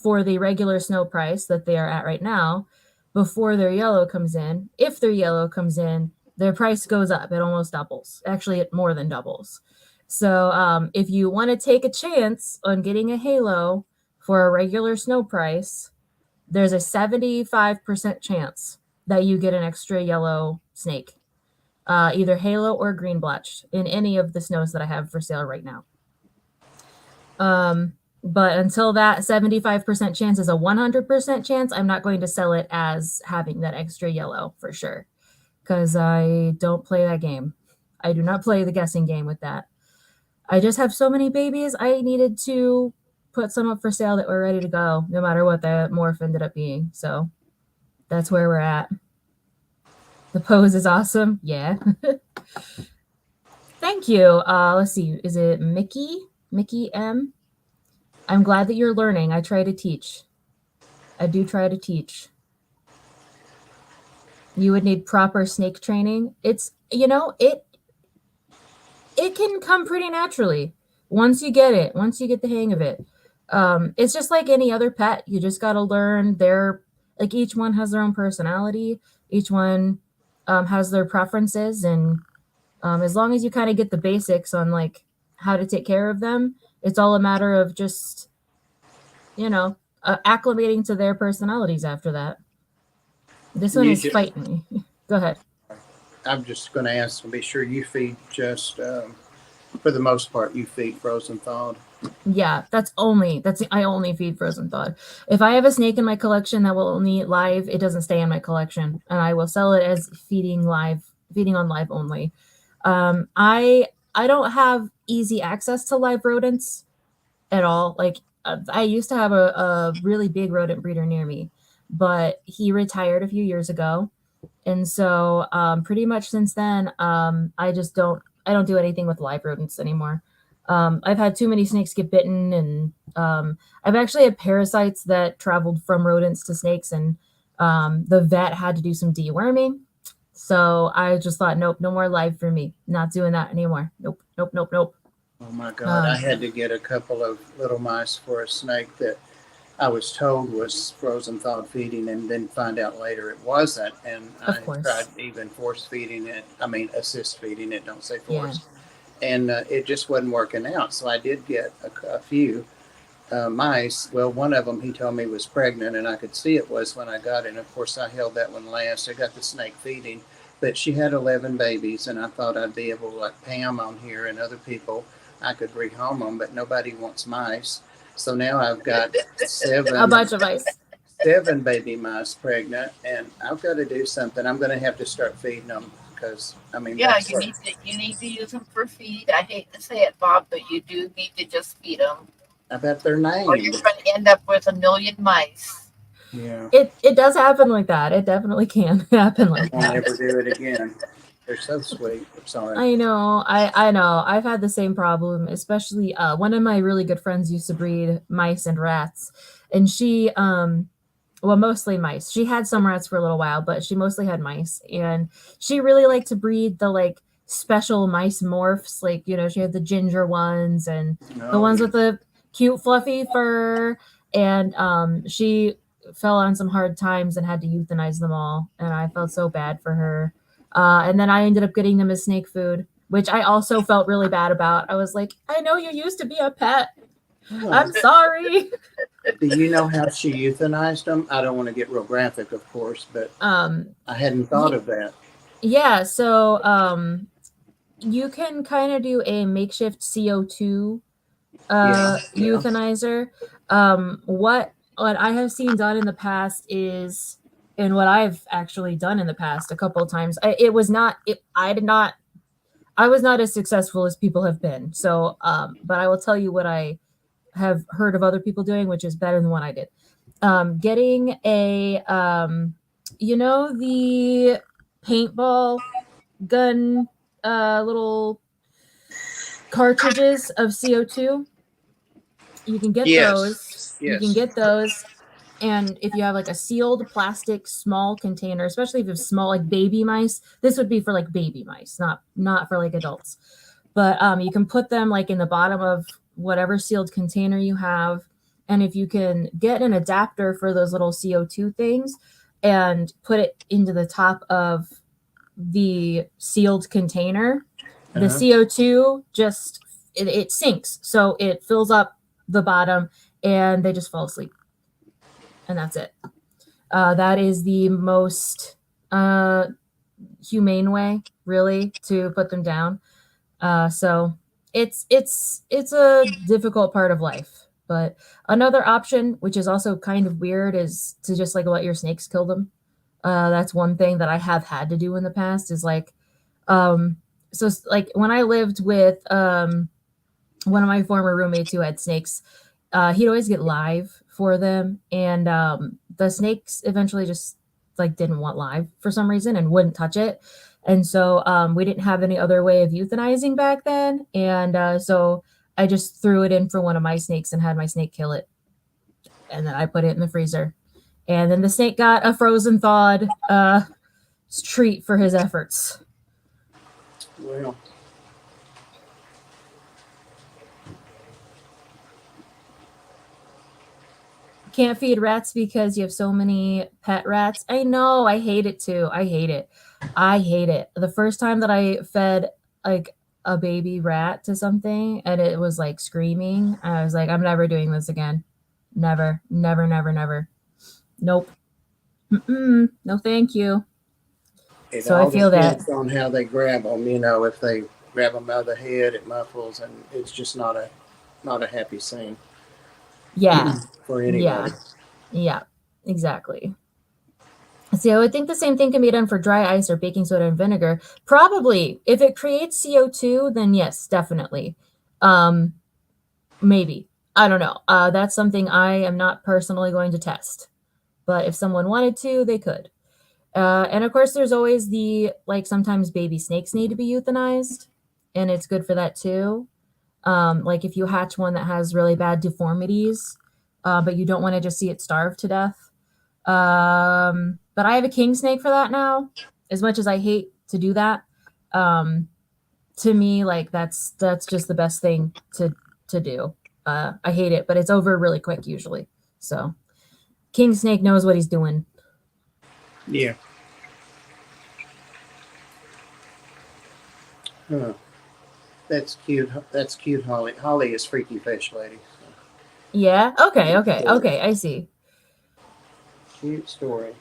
for the regular snow price that they are at right now, before their yellow comes in, if their yellow comes in, their price goes up. It almost doubles. Actually, it more than doubles. So if you want to take a chance on getting a Halo for a regular snow price, there's a 75% chance that you get an extra yellow snake, either Halo or green blotched in any of the snows that I have for sale right now. But until that 75% chance is a 100% chance, I'm not going to sell it as having that extra yellow for sure, because I don't play that game. I do not play the guessing game with that. I just have so many babies. I needed to put some up for sale that were ready to go, no matter what the morph ended up being. So that's where we're at. The pose is awesome. Yeah. Thank you. Let's see. Is it Mickey? Mickey M? I'm glad that you're learning. I try to teach. I do try to teach. You would need proper snake training. It's, it can come pretty naturally once you get it, once you get the hang of it. It's just like any other pet. You just got to learn each one has their own personality. Each one has their preferences. And as long as you kind of get the basics on like how to take care of them, it's all a matter of just, acclimating to their personalities after that. This one is fighting me. Go ahead. I'm just going to ask to be sure you feed just, for the most part, you feed frozen thawed. Yeah, I only feed frozen thawed. If I have a snake in my collection that will only eat live, it doesn't stay in my collection, and I will sell it as feeding on live only. I don't have easy access to live rodents at all. Like I used to have a really big rodent breeder near me, but he retired a few years ago. And so pretty much since then, I don't do anything with live rodents anymore. I've had too many snakes get bitten, and I've actually had parasites that traveled from rodents to snakes, and the vet had to do some deworming. So I just thought, nope, no more live for me. Not doing that anymore. Nope. Oh my God. I had to get a couple of little mice for a snake that I was told was frozen thawed feeding, and then find out later it wasn't. And I tried even force feeding it. I mean, assist feeding it, don't say force. Yeah. And it just wasn't working out. So I did get a few mice. Well, one of them he told me was pregnant, and I could see it was when I got it. And of course I held that one last. I got the snake feeding, but she had 11 babies, and I thought I'd be able to, like Pam on here and other people, I could rehome them, but nobody wants mice. So now I've got A seven bunch of mice. baby mice pregnant, and I've got to do something. I'm going to have to start feeding them because I mean, Yeah, that's you need to use them for feed. I hate to say it, Bob, but you do need to just feed them, I bet they're or you're named. going to end up with a million mice. Yeah, It does happen like that. It definitely can happen I like won't that. ever do it again. They're so sweet. I'm sorry. I know. I know. I've had the same problem, especially one of my really good friends used to breed mice and rats. And she well, mostly mice. She had some rats for a little while, but she mostly had mice. And she really liked to breed the like special mice morphs. Like, you know, she had the ginger ones and the ones with the cute fluffy fur. And she fell on some hard times and had to euthanize them all. And I felt so bad for her. And then I ended up getting them as snake food, which I also felt really bad about. I was like, I know you used to be a pet. I'm sorry. Do you know how she euthanized them? I don't want to get real graphic, of course, but I hadn't thought of that. Yeah, so you can kind of do a makeshift CO2 euthanizer. What I have seen done in the past is, and what I've actually done in the past a couple of times, I was not as successful as people have been. So, but I will tell you what I have heard of other people doing, which is better than what I did. Getting a, you know, the paintball gun, little cartridges of CO2. You can get those. You can get those. And if you have like a sealed plastic small container, especially if you have small like baby mice, this would be for like baby mice, not for like adults. But you can put them like in the bottom of whatever sealed container you have. And if you can get an adapter for those little CO2 things and put it into the top of the sealed container, the CO2 just it sinks. So it fills up the bottom and they just fall asleep. And that's it. That is the most humane way, really, to put them down. So it's a difficult part of life. But another option, which is also kind of weird, is to just like let your snakes kill them. That's one thing that I have had to do in the past. Is like, so like when I lived with one of my former roommates who had snakes, he'd always get live for them, and the snakes eventually just like didn't want live for some reason and wouldn't touch it. And so we didn't have any other way of euthanizing back then, and so I just threw it in for one of my snakes and had my snake kill it, and then I put it in the freezer, and then the snake got a frozen thawed treat for his efforts. Well, can't feed rats because you have so many pet rats. I know. I hate it too. I hate it. The first time that I fed like a baby rat to something and it was like screaming, I was like, I'm never doing this again. Never, never, never, never. Nope. No, thank you. So I feel that on how they grab them. You know, if they grab them by the head, it muffles, and it's just not a happy scene. Yeah. For anybody. Yeah, exactly. See, I would think the same thing can be done for dry ice or baking soda and vinegar. Probably. If it creates CO2, then yes, definitely. Maybe. I don't know. That's something I am not personally going to test. But if someone wanted to, they could. And of course, there's always the, like, sometimes baby snakes need to be euthanized. And it's good for that too. Like if you hatch one that has really bad deformities, but you don't want to just see it starve to death. But I have a king snake for that now. As much as I hate to do that, to me, like that's just the best thing to do. I hate it, but it's over really quick usually. So king snake knows what he's doing. Yeah. Huh. That's cute. That's cute, Holly. Holly is Freaky Fish Lady. So. Yeah. Okay. I see. Cute story.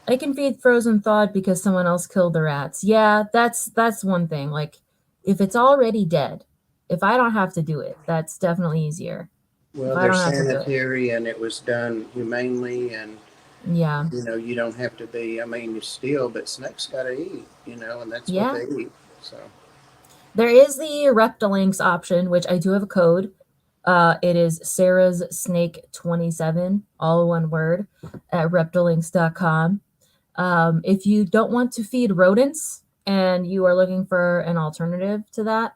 I can feed frozen thawed because someone else killed the rats. Yeah, that's one thing. Like, if it's already dead, if I don't have to do it, that's definitely easier. Well, I they're don't have to do it. sanitary and it was done humanely, and Yeah. you don't have to be, I mean, you still, but snakes got to eat, and that's what Yeah. they eat. So, There is the Reptilinks option, which I do have a code. It is Sarah's Snake 27, all one word, at reptilinks.com. If you don't want to feed rodents and you are looking for an alternative to that,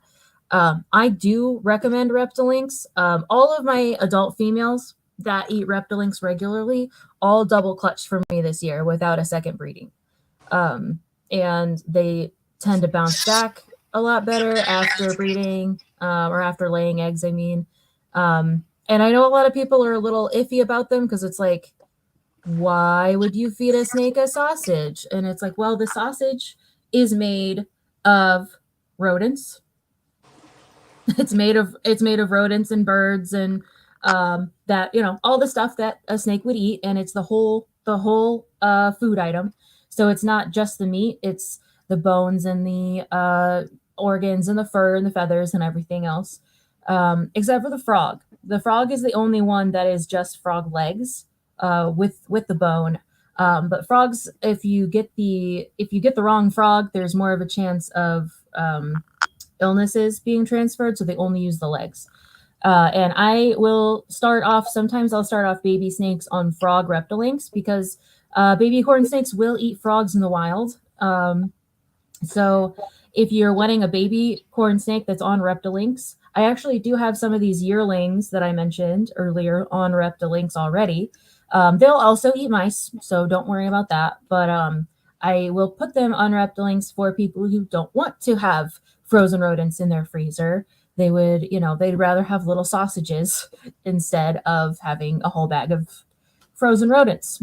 I do recommend Reptilinks. All of my adult females that eat Reptilinks regularly all double clutched for me this year without a second breeding. And they tend to bounce back a lot better after breeding, or after laying eggs, I mean. And I know a lot of people are a little iffy about them because it's like, why would you feed a snake a sausage? And it's like, well, the sausage is made of rodents. It's made of rodents and birds and that, all the stuff that a snake would eat, and it's the whole food item. So it's not just the meat, it's the bones and the organs and the fur and the feathers and everything else, except for the frog. The frog is the only one that is just frog legs, with the bone. But frogs, if you get the wrong frog, there's more of a chance of illnesses being transferred, so they only use the legs. And sometimes I'll start off baby snakes on frog reptilinks because baby corn snakes will eat frogs in the wild. So if you're wanting a baby corn snake that's on Reptilinks, I actually do have some of these yearlings that I mentioned earlier on Reptilinks already. They'll also eat mice, so don't worry about that. But I will put them on Reptilinks for people who don't want to have frozen rodents in their freezer. They'd rather have little sausages instead of having a whole bag of frozen rodents.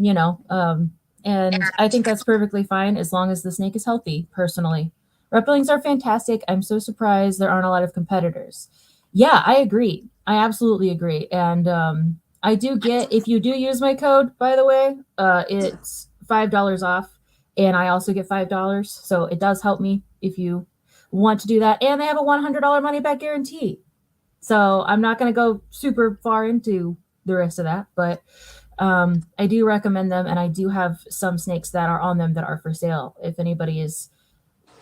And I think that's perfectly fine as long as the snake is healthy, personally. Reptiles are fantastic. I'm so surprised there aren't a lot of competitors. Yeah, I agree. I absolutely agree. And I do if you do use my code, by the way, it's $5 off. And I also get $5. So it does help me if you want to do that. And they have a $100 money back guarantee. So I'm not going to go super far into the rest of that, but I do recommend them, and I do have some snakes that are on them that are for sale. If anybody is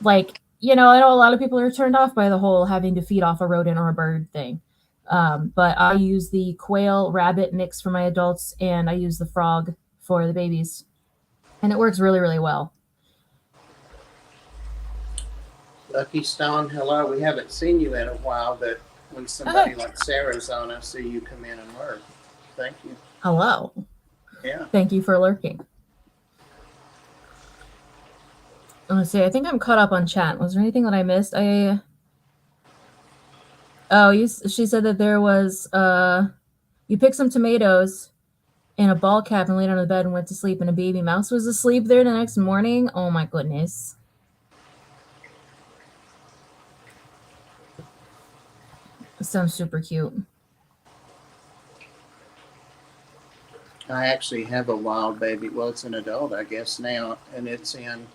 like, I know a lot of people are turned off by the whole having to feed off a rodent or a bird thing. But I use the quail rabbit mix for my adults, and I use the frog for the babies, and it works really, really well. Lucky Stone, hello. We haven't seen you in a while, but when somebody like Sarah's on, I see you come in and work. Thank you. Hello. Yeah. Thank you for lurking. Let's see. I think I'm caught up on chat. Was there anything that I missed? She said that there was you picked some tomatoes in a ball cap and laid on the bed and went to sleep, and a baby mouse was asleep there the next morning. Oh my goodness. It sounds super cute. I actually have a wild baby. Well, it's an adult, I guess, now, and it's in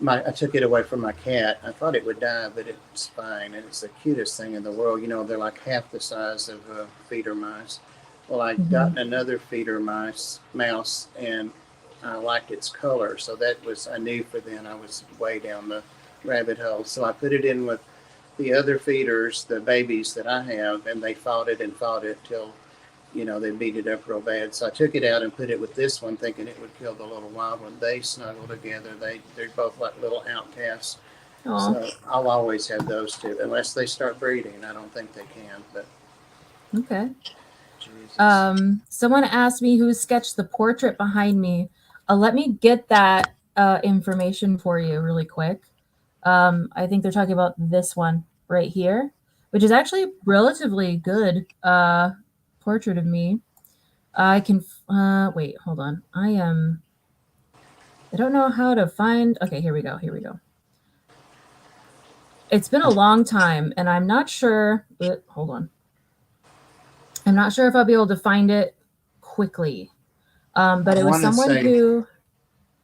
I took it away from my cat. I thought it would die, but it's fine, and it's the cutest thing in the world. They're like half the size of feeder mice. Well, I'd gotten another feeder mouse, and I liked its color, so I knew for then I was way down the rabbit hole. So I put it in with the other feeders, the babies that I have, and they fought it till they beat it up real bad. So I took it out and put it with this one, thinking it would kill the little wild one. They snuggle together. They're both like little outcasts. Aww. So I'll always have those two, unless they start breeding. I don't think they can, but. Okay. Jesus. Someone asked me who sketched the portrait behind me. Let me get that information for you really quick. I think they're talking about this one right here, which is actually a relatively good portrait of me. I can wait, hold on. I don't know how to find. Okay, here we go. It's been a long time, and I'm not sure. Hold on. I'm not sure if I'll be able to find it quickly. But it was someone who.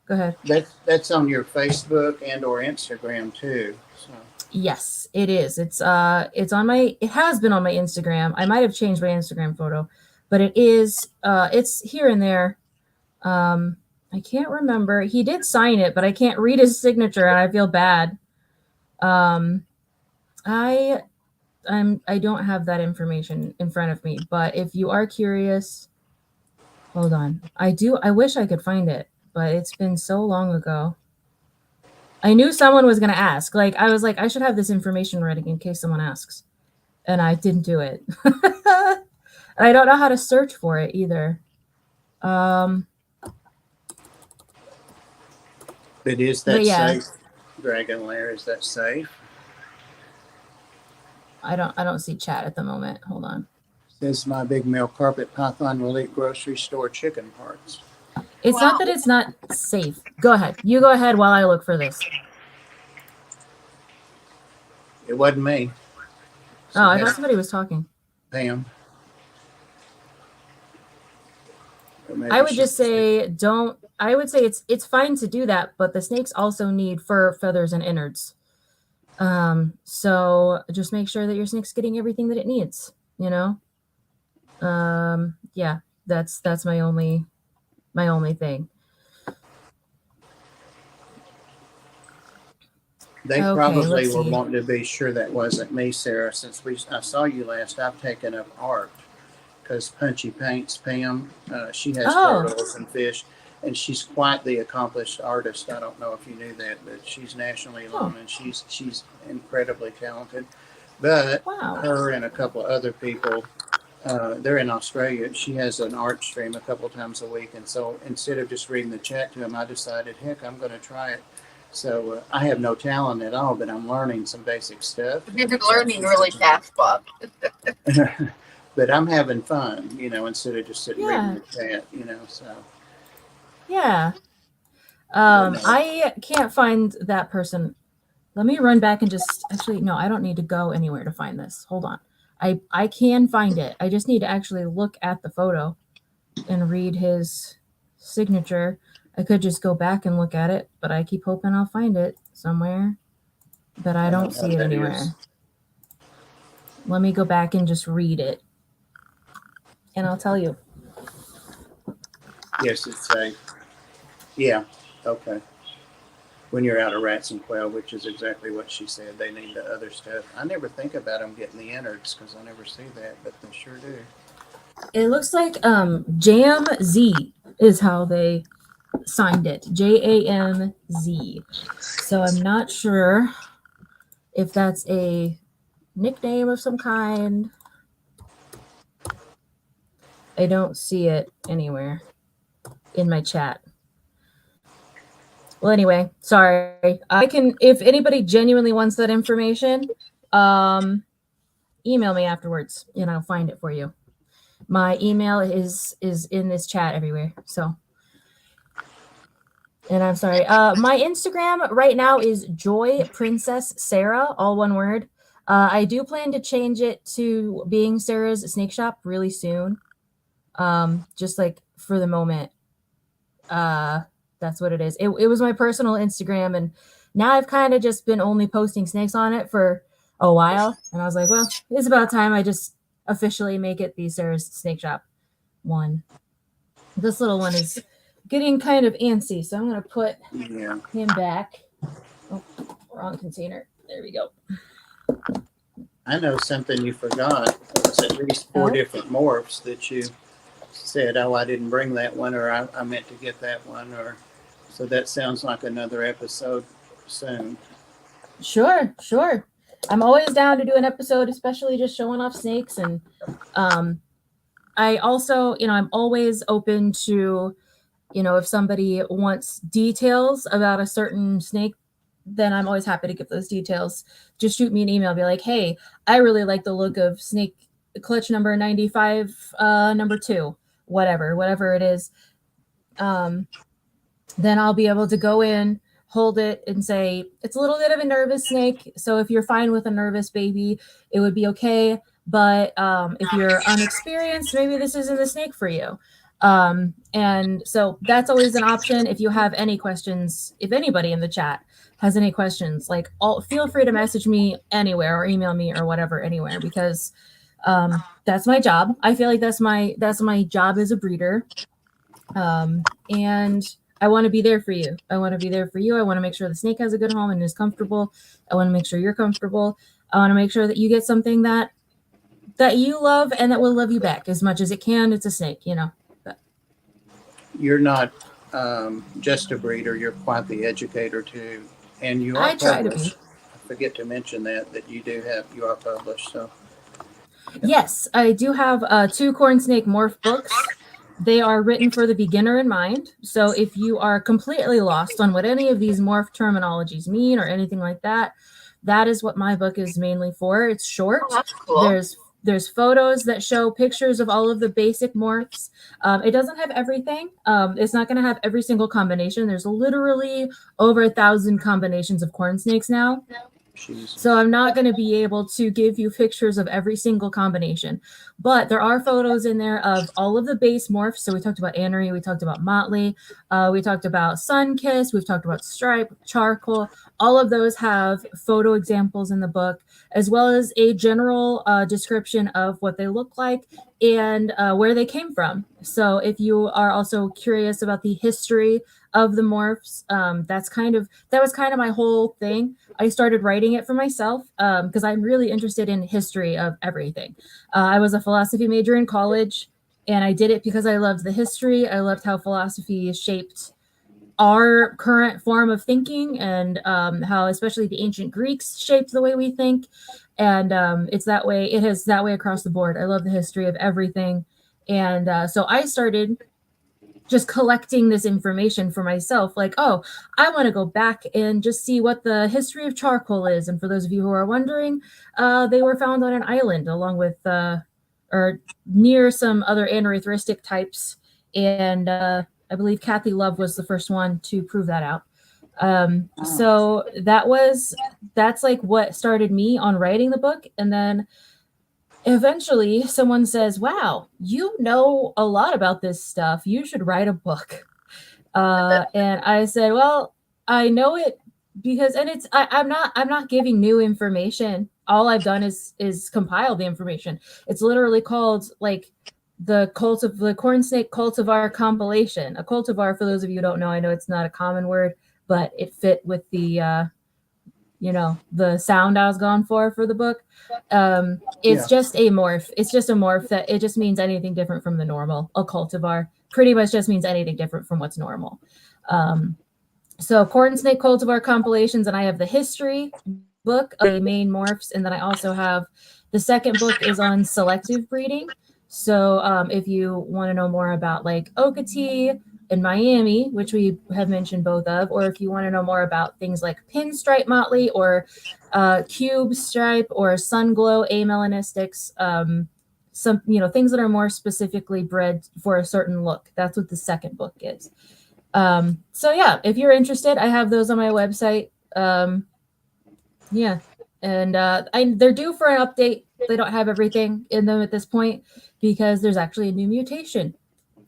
Go ahead. That's on your Facebook and or Instagram too. So. Yes, it is. It's on my, it has been on my Instagram. I might have changed my Instagram photo, but it is it's here and there. Um I can't remember. He did sign it, but I can't read his signature and I feel bad. Um I I don't have that information in front of me, but if you are curious, hold on. I wish I could find it, but it's been so long ago. I knew someone was going to ask. Like I was like I should have this information ready in case someone asks. And I didn't do it. I don't know how to search for it either. But is But that yeah, safe? Dragon Lair, is that safe? I don't see chat at the moment. Hold on. Says my big male carpet python will eat grocery store chicken parts. It's not that it's not safe. Go ahead. You go ahead while I look for this. It wasn't me. Oh, I thought somebody was talking. Pam. I would just say don't. I would say it's fine to do that, but the snakes also need fur, feathers, and innards. So just make sure that your snake's getting everything that it needs. You know. Yeah, that's my only thing. They Okay, probably let's were see. wanting to be sure that wasn't me, Sarah. Since I saw you last, I've taken up art because Punchy Paints Pam. She has turtles and fish, and she's quite the accomplished artist. I don't know if you knew that, but she's nationally known and she's incredibly talented. But her and a couple of other people, they're in Australia. She has an art stream a couple times a week, and so instead of just reading the chat to them, I decided, heck, I'm going to try it. So I have no talent at all, but I'm learning some basic stuff. You've been learning really fast, Bob. But I'm having fun, you know, instead of just sitting reading the chat, you know. So yeah. I can't find that person. Let me run back and just actually no, I don't need to go anywhere to find this. Hold on. I can find it. I just need to actually look at the photo and read his signature. I could just go back and look at it, but I keep hoping I'll find it somewhere. But I don't see it anywhere. Let me go back and just read it. And I'll tell you. Yes, it's safe. Yeah. Okay. When you're out of rats and quail, which is exactly what she said, they need the other stuff. I never think about them getting the innards because I never see that, but they sure do. It looks like Jam Z is how they signed it. JAMZ. So I'm not sure if that's a nickname of some kind. I don't see it anywhere in my chat. Well, anyway, sorry. I can, if anybody genuinely wants that information, email me afterwards and I'll find it for you. My email is in this chat everywhere. So, and I'm sorry. My Instagram right now is Joy Princess Sarah, all one word. I do plan to change it to being Sarah's Snake Shop really soon. Just like for the moment. That's what it is. It was my personal Instagram, and now I've kind of just been only posting snakes on it for a while. And I was like, well, it's about time I just officially make it the Sarah's Snake Shop one. This little one is getting kind of antsy, so I'm going to put him back. Oh, wrong container. There we go. I know something you forgot. There was at least 4 different morphs that you said, oh, I didn't bring that one, or I meant to get that one, or so that sounds like another episode soon. Sure. I'm always down to do an episode, especially just showing off snakes. And I also, I'm always open to, if somebody wants details about a certain snake, then I'm always happy to give those details. Just shoot me an email, be like, hey, I really like the look of snake clutch number 95, number 2, whatever it is. Then I'll be able to go in, hold it, and say, it's a little bit of a nervous snake. So if you're fine with a nervous baby, it would be okay. But if you're unexperienced, maybe this isn't the snake for you. And so that's always an option. If you have any questions, if anybody in the chat has any questions, like feel free to message me anywhere or email me or whatever, anywhere, because that's my job. I feel like that's my job as a breeder. And I want to be there for you. I want to be there for you. I want to make sure the snake has a good home and is comfortable. I want to make sure you're comfortable. I want to make sure that you get something that you love and that will love you back as much as it can. It's a snake, you know. But You're not just a breeder, you're quite the educator too. And you are I try to published. be. I forget to mention that you are published. So Yes, I do have 2 corn snake morph books. They are written for the beginner in mind. So if you are completely lost on what any of these morph terminologies mean or anything like that, that is what my book is mainly for. It's short. Oh, that's cool. There's photos that show pictures of all of the basic morphs. It doesn't have everything. It's not going to have every single combination. There's literally over 1,000 combinations of corn snakes now. Jesus. So I'm not going to be able to give you pictures of every single combination, but there are photos in there of all of the base morphs. So we talked about Anery, we talked about Motley, we talked about Sunkiss, we've talked about Stripe, Charcoal. All of those have photo examples in the book, as well as a general description of what they look like and where they came from. So if you are also curious about the history of the morphs, that was kind of my whole thing. I started writing it for myself because I'm really interested in history of everything. I was a philosophy major in college, and I did it because I loved the history. I loved how philosophy shaped our current form of thinking, and how especially the ancient Greeks shaped the way we think. And it's that way. It is that way across the board. I love the history of everything. And so I started just collecting this information for myself, like, oh, I want to go back and just see what the history of charcoal is. And for those of you who are wondering, they were found on an island along with or near some other anerythristic types, and I believe Kathy Love was the first one to prove that out. So that's like what started me on writing the book. And then eventually someone says, wow, you know a lot about this stuff, you should write a book. And I said, well, I know it because, and it's, I'm not giving new information. All I've done is compile the information. It's literally called like the corn snake cultivar compilation. A cultivar, for those of you who don't know, I know it's not a common word, but it fit with the the sound I was going for the book. It's just a morph. It's just a morph that it just means anything different from the normal. A cultivar pretty much just means anything different from what's normal. So corn snake cultivar compilations, and I have the history book of the main morphs, and then I also have the second book is on selective breeding. So if you want to know more about like Okatee in Miami, which we have mentioned both of, or if you want to know more about things like pinstripe motley or cube stripe or sun glow amelanistics, some things that are more specifically bred for a certain look. That's what the second book is. So yeah, if you're interested, I have those on my website. Yeah, and they're due for an update. They don't have everything in them at this point because there's actually a new mutation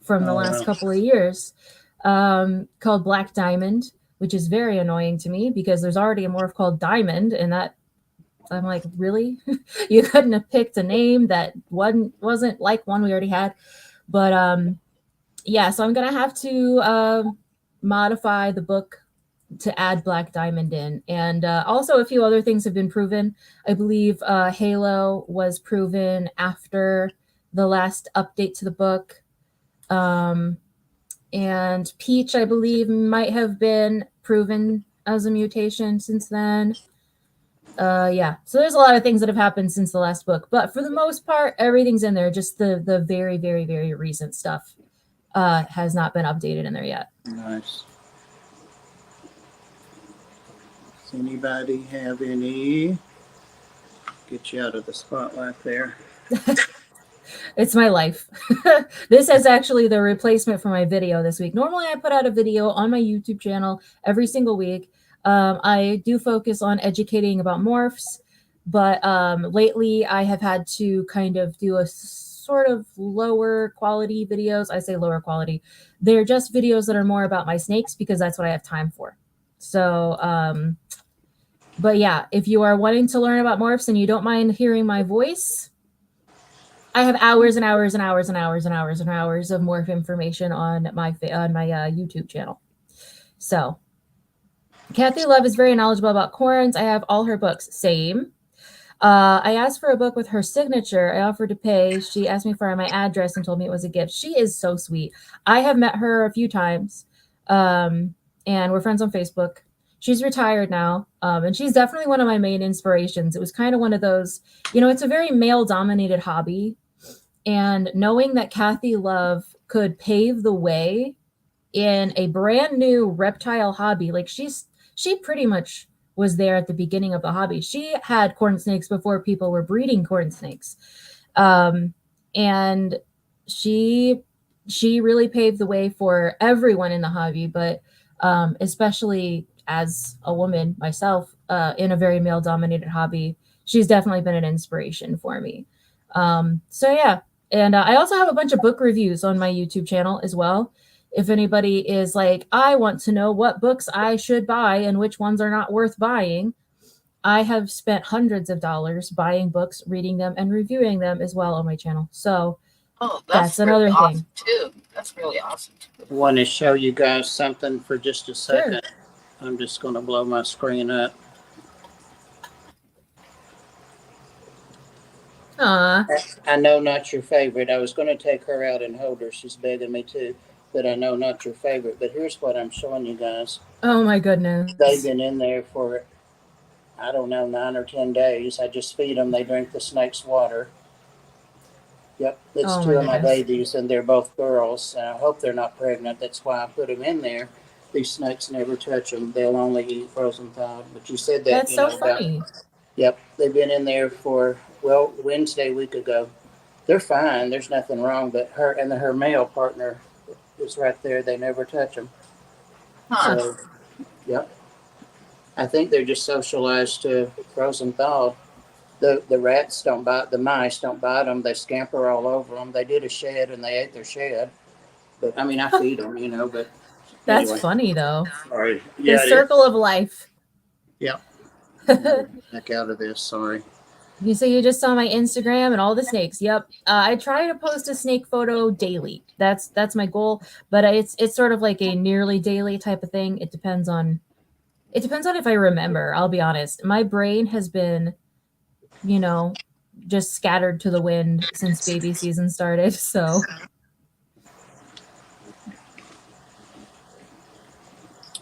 from the last couple of years called Black Diamond, which is very annoying to me because there's already a morph called Diamond, and that I'm like, really? You couldn't have picked a name that wasn't like one we already had. But yeah, so I'm gonna have to modify the book to add Black Diamond in, and also a few other things have been proven. I believe Halo was proven after the last update to the book. And Peach, I believe, might have been proven as a mutation since then. Yeah, so there's a lot of things that have happened since the last book, but for the most part, everything's in there. Just the very, very, very recent stuff has not been updated in there yet. Nice. Does anybody have any? Get you out of the spotlight there. It's my life. This is actually the replacement for my video this week. Normally I put out a video on my YouTube channel every single week. I do focus on educating about morphs, but lately I have had to kind of do sort of lower quality videos. I say lower quality. They're just videos that are more about my snakes because that's what I have time for. So, but yeah, if you are wanting to learn about morphs and you don't mind hearing my voice, I have hours and hours and hours and hours and hours and hours of morph information on my YouTube channel. So, Kathy Love is very knowledgeable about corns. I have all her books. Same. I asked for a book with her signature. I offered to pay. She asked me for my address and told me it was a gift. She is so sweet. I have met her a few times, and we're friends on Facebook. She's retired now, and she's definitely one of my main inspirations. It was kind of one of those, it's a very male-dominated hobby, and knowing that Kathy Love could pave the way in a brand new reptile hobby, like she pretty much was there at the beginning of the hobby. She had corn snakes before people were breeding corn snakes. And she really paved the way for everyone in the hobby, but especially as a woman myself, in a very male dominated hobby, she's definitely been an inspiration for me. So yeah. And I also have a bunch of book reviews on my YouTube channel as well. If anybody is like, I want to know what books I should buy and which ones are not worth buying, I have spent hundreds of dollars buying books, reading them, and reviewing them as well on my channel. So that's another really thing. awesome too. That's really awesome too. Want to show you guys something for just a second? Sure. I'm just going to blow my screen up. I know not your favorite. I was going to take her out and hold her. She's begging me to, but I know not your favorite. But here's what I'm showing you guys. Oh my goodness. They've been in there for, I don't know, 9 or 10 days. I just feed them. They drink the snake's water. Yep, it's two of my babies, and they're both girls. And I hope they're not pregnant. That's why I put them in there. These snakes never touch them. They'll only eat frozen thawed. But you said that. That's so funny. Yep, they've been in there for, Wednesday, week ago. They're fine. There's nothing wrong. But her male partner is right there. They never touch them. Huh. So, yep. I think they're just socialized to frozen thawed. The rats don't bite, the mice don't bite them. They scamper all over them. They did a shed and they ate their shed. But I mean, I feed them, but. That's anyway. funny though. Sorry. Yeah, the circle of life. Yep. Heck out of this. Sorry. You say you just saw my Instagram and all the snakes. Yep. I try to post a snake photo daily. That's my goal, but it's sort of like a nearly daily type of thing. It depends on if I remember. I'll be honest. My brain has been, just scattered to the wind since baby season started. So.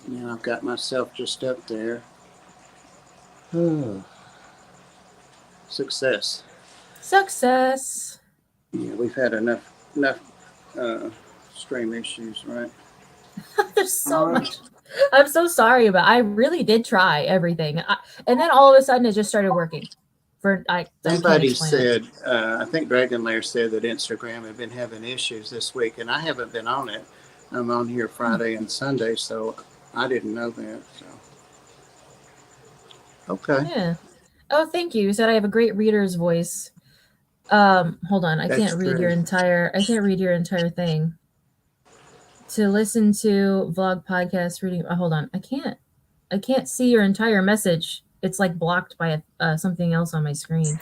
Now I've got myself just up there. Success. Yeah, we've had enough stream issues, right? There's so much. I'm so sorry, but I really did try everything, and then all of a sudden it just started working. Somebody said, I think Dragon Lair said that Instagram had been having issues this week, and I haven't been on it. I'm on here Friday and Sunday, so I didn't know that. So, okay. Yeah. Oh, thank you. You said I have a great reader's voice. Hold on. I can't read your entire thing. To listen to vlog podcast reading. Hold on. I can't see your entire message. It's like blocked by something else on my screen.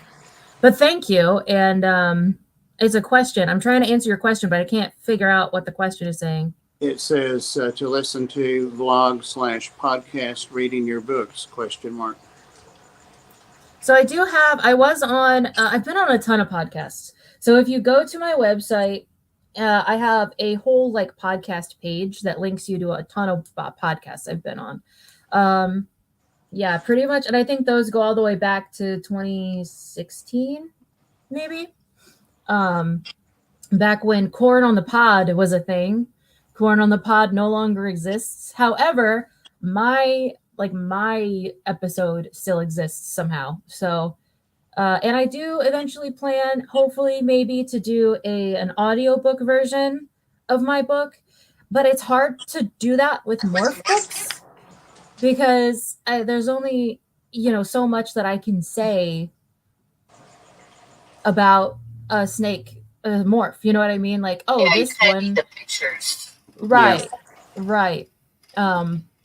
But thank you. And it's a question. I'm trying to answer your question, but I can't figure out what the question is saying. It says to listen to vlog/podcast reading your books, ? So I've been on a ton of podcasts. So if you go to my website, I have a whole podcast page that links you to a ton of podcasts I've been on. Yeah, pretty much. And I think those go all the way back to 2016, maybe. Back when Corn on the Pod was a thing. Corn on the Pod no longer exists. However, my episode still exists somehow. So, and I do eventually plan, hopefully maybe, to do an audiobook version of my book, but it's hard to do that with morph books because there's only, so much that I can say about a snake morph. You know what I mean? Like, oh, Yeah, you this sent me one, the pictures. right, right.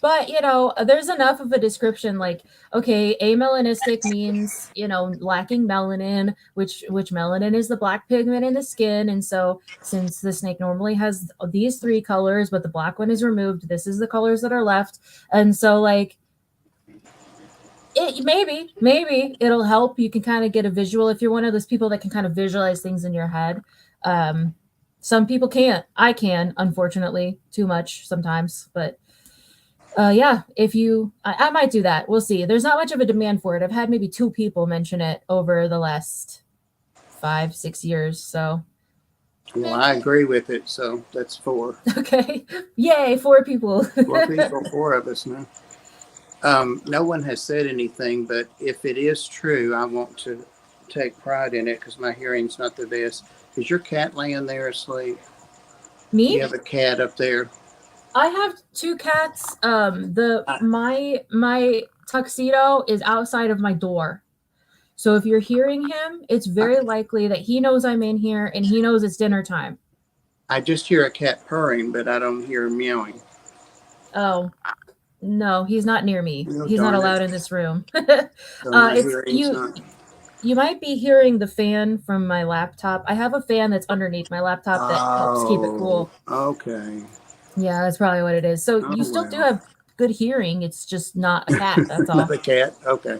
But you know, there's enough of a description. Like, okay, amelanistic means, you know, lacking melanin, which melanin is the black pigment in the skin. And so, since the snake normally has these 3 colors, but the black one is removed, this is the colors that are left. And so, like, it maybe it'll help. You can kind of get a visual if you're one of those people that can kind of visualize things in your head. Some people can't. I can, unfortunately, too much sometimes, but yeah, if you, I might do that. We'll see. There's not much of a demand for it. I've had maybe 2 people mention it over the last 5-6 years. So, Well, I agree with it. So that's 4. okay. Yay, 4 people. 4 people, 4 of us now. No one has said anything, but if it is true, I want to take pride in it because my hearing's not the best. Is your cat laying there asleep? Me? You have a cat up there. I have 2 cats. My tuxedo is outside of my door. So if you're hearing him, it's very likely that he knows I'm in here and he knows it's dinner time. I just hear a cat purring, but I don't hear him meowing. Oh, no, he's not near me. Oh, He's not darn it. allowed in this room. So my It's hearing's not. you might be hearing the fan from my laptop. I have a fan that's underneath my laptop that helps keep it cool. Okay. Yeah, that's probably what it is. So Oh, you still do well. have good hearing. It's just not a cat. That's all. Not a cat? Okay.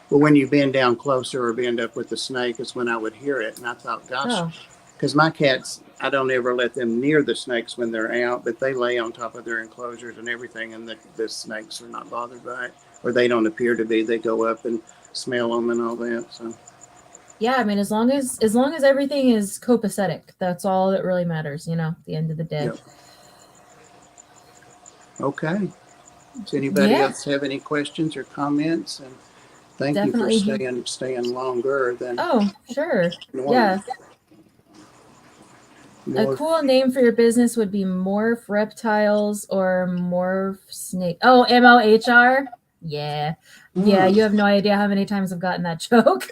Well, when you bend down closer or bend up with the snake is when I would hear it. And I thought, gosh, Oh, because my cats, I don't ever let them near the snakes when they're out, but they lay on top of their enclosures and everything, and the snakes are not bothered by it, or they don't appear to be. They go up and smell them and all that. So yeah. I mean, as long as everything is copacetic, that's all that really matters. You know, at the end of the day. Yep. Okay. Does anybody Yeah. else have any questions or comments? And thank Definitely. you for staying longer than Oh, sure. normal. Yeah. More- A cool name for your business would be Morph Reptiles or Morph Snake. Oh, MOHR? Yeah. Yeah, you have no idea how many times I've gotten that joke.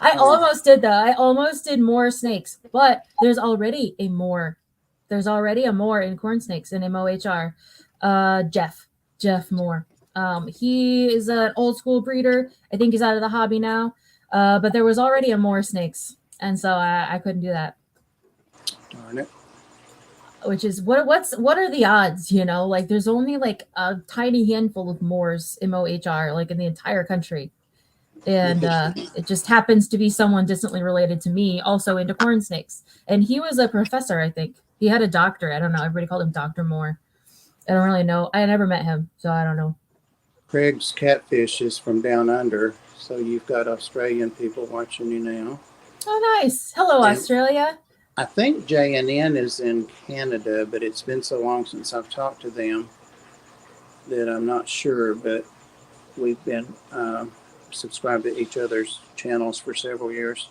I almost did that. I almost did more snakes, but there's already a more. There's already a Mohr in corn snakes in MOHR. Jeff Mohr. He is an old school breeder. I think he's out of the hobby now. But there was already a Mohr snakes, and so I couldn't do that. Darn it. Which is what are the odds, you know? Like there's only like a tiny handful of Mohrs MOHR like in the entire country. And it just happens to be someone distantly related to me, also into corn snakes. And he was a professor, I think. He had a doctorate. I don't know. Everybody called him Dr. Mohr. I don't really know. I never met him, so I don't know. Craig's catfish is from down under, so you've got Australian people watching you now. Oh, nice. Hello, And Australia. I think JNN is in Canada, but it's been so long since I've talked to them that I'm not sure, but we've been subscribed to each other's channels for several years.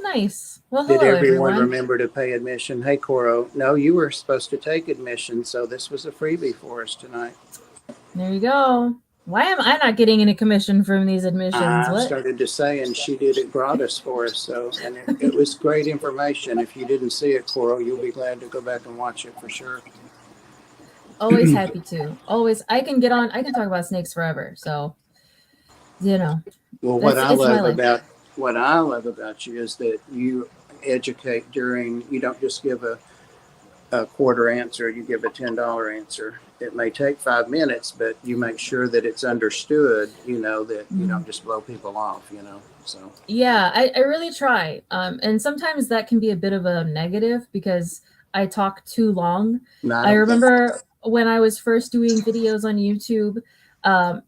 Nice. Well, hello, Did everyone everyone. remember to pay admission? Hey, Coro. No, you were supposed to take admission, so this was a freebie for us tonight. There you go. Why am I not getting any commission from these admissions? I What? started to say, and she did it gratis for us. So, and it was great information. If you didn't see it, Coro, you'll be glad to go back and watch it for sure. Always happy to. Always. I can talk about snakes forever. So, you know. Well, what It's I my life. love about you is that you educate you don't just give a quarter answer, you give a $10 answer. It may take 5 minutes, but you make sure that it's understood, you know, that you don't just blow people off, you know. So Yeah, I really try. And sometimes that can be a bit of a negative because I talk too long. I remember when I was first doing videos on YouTube,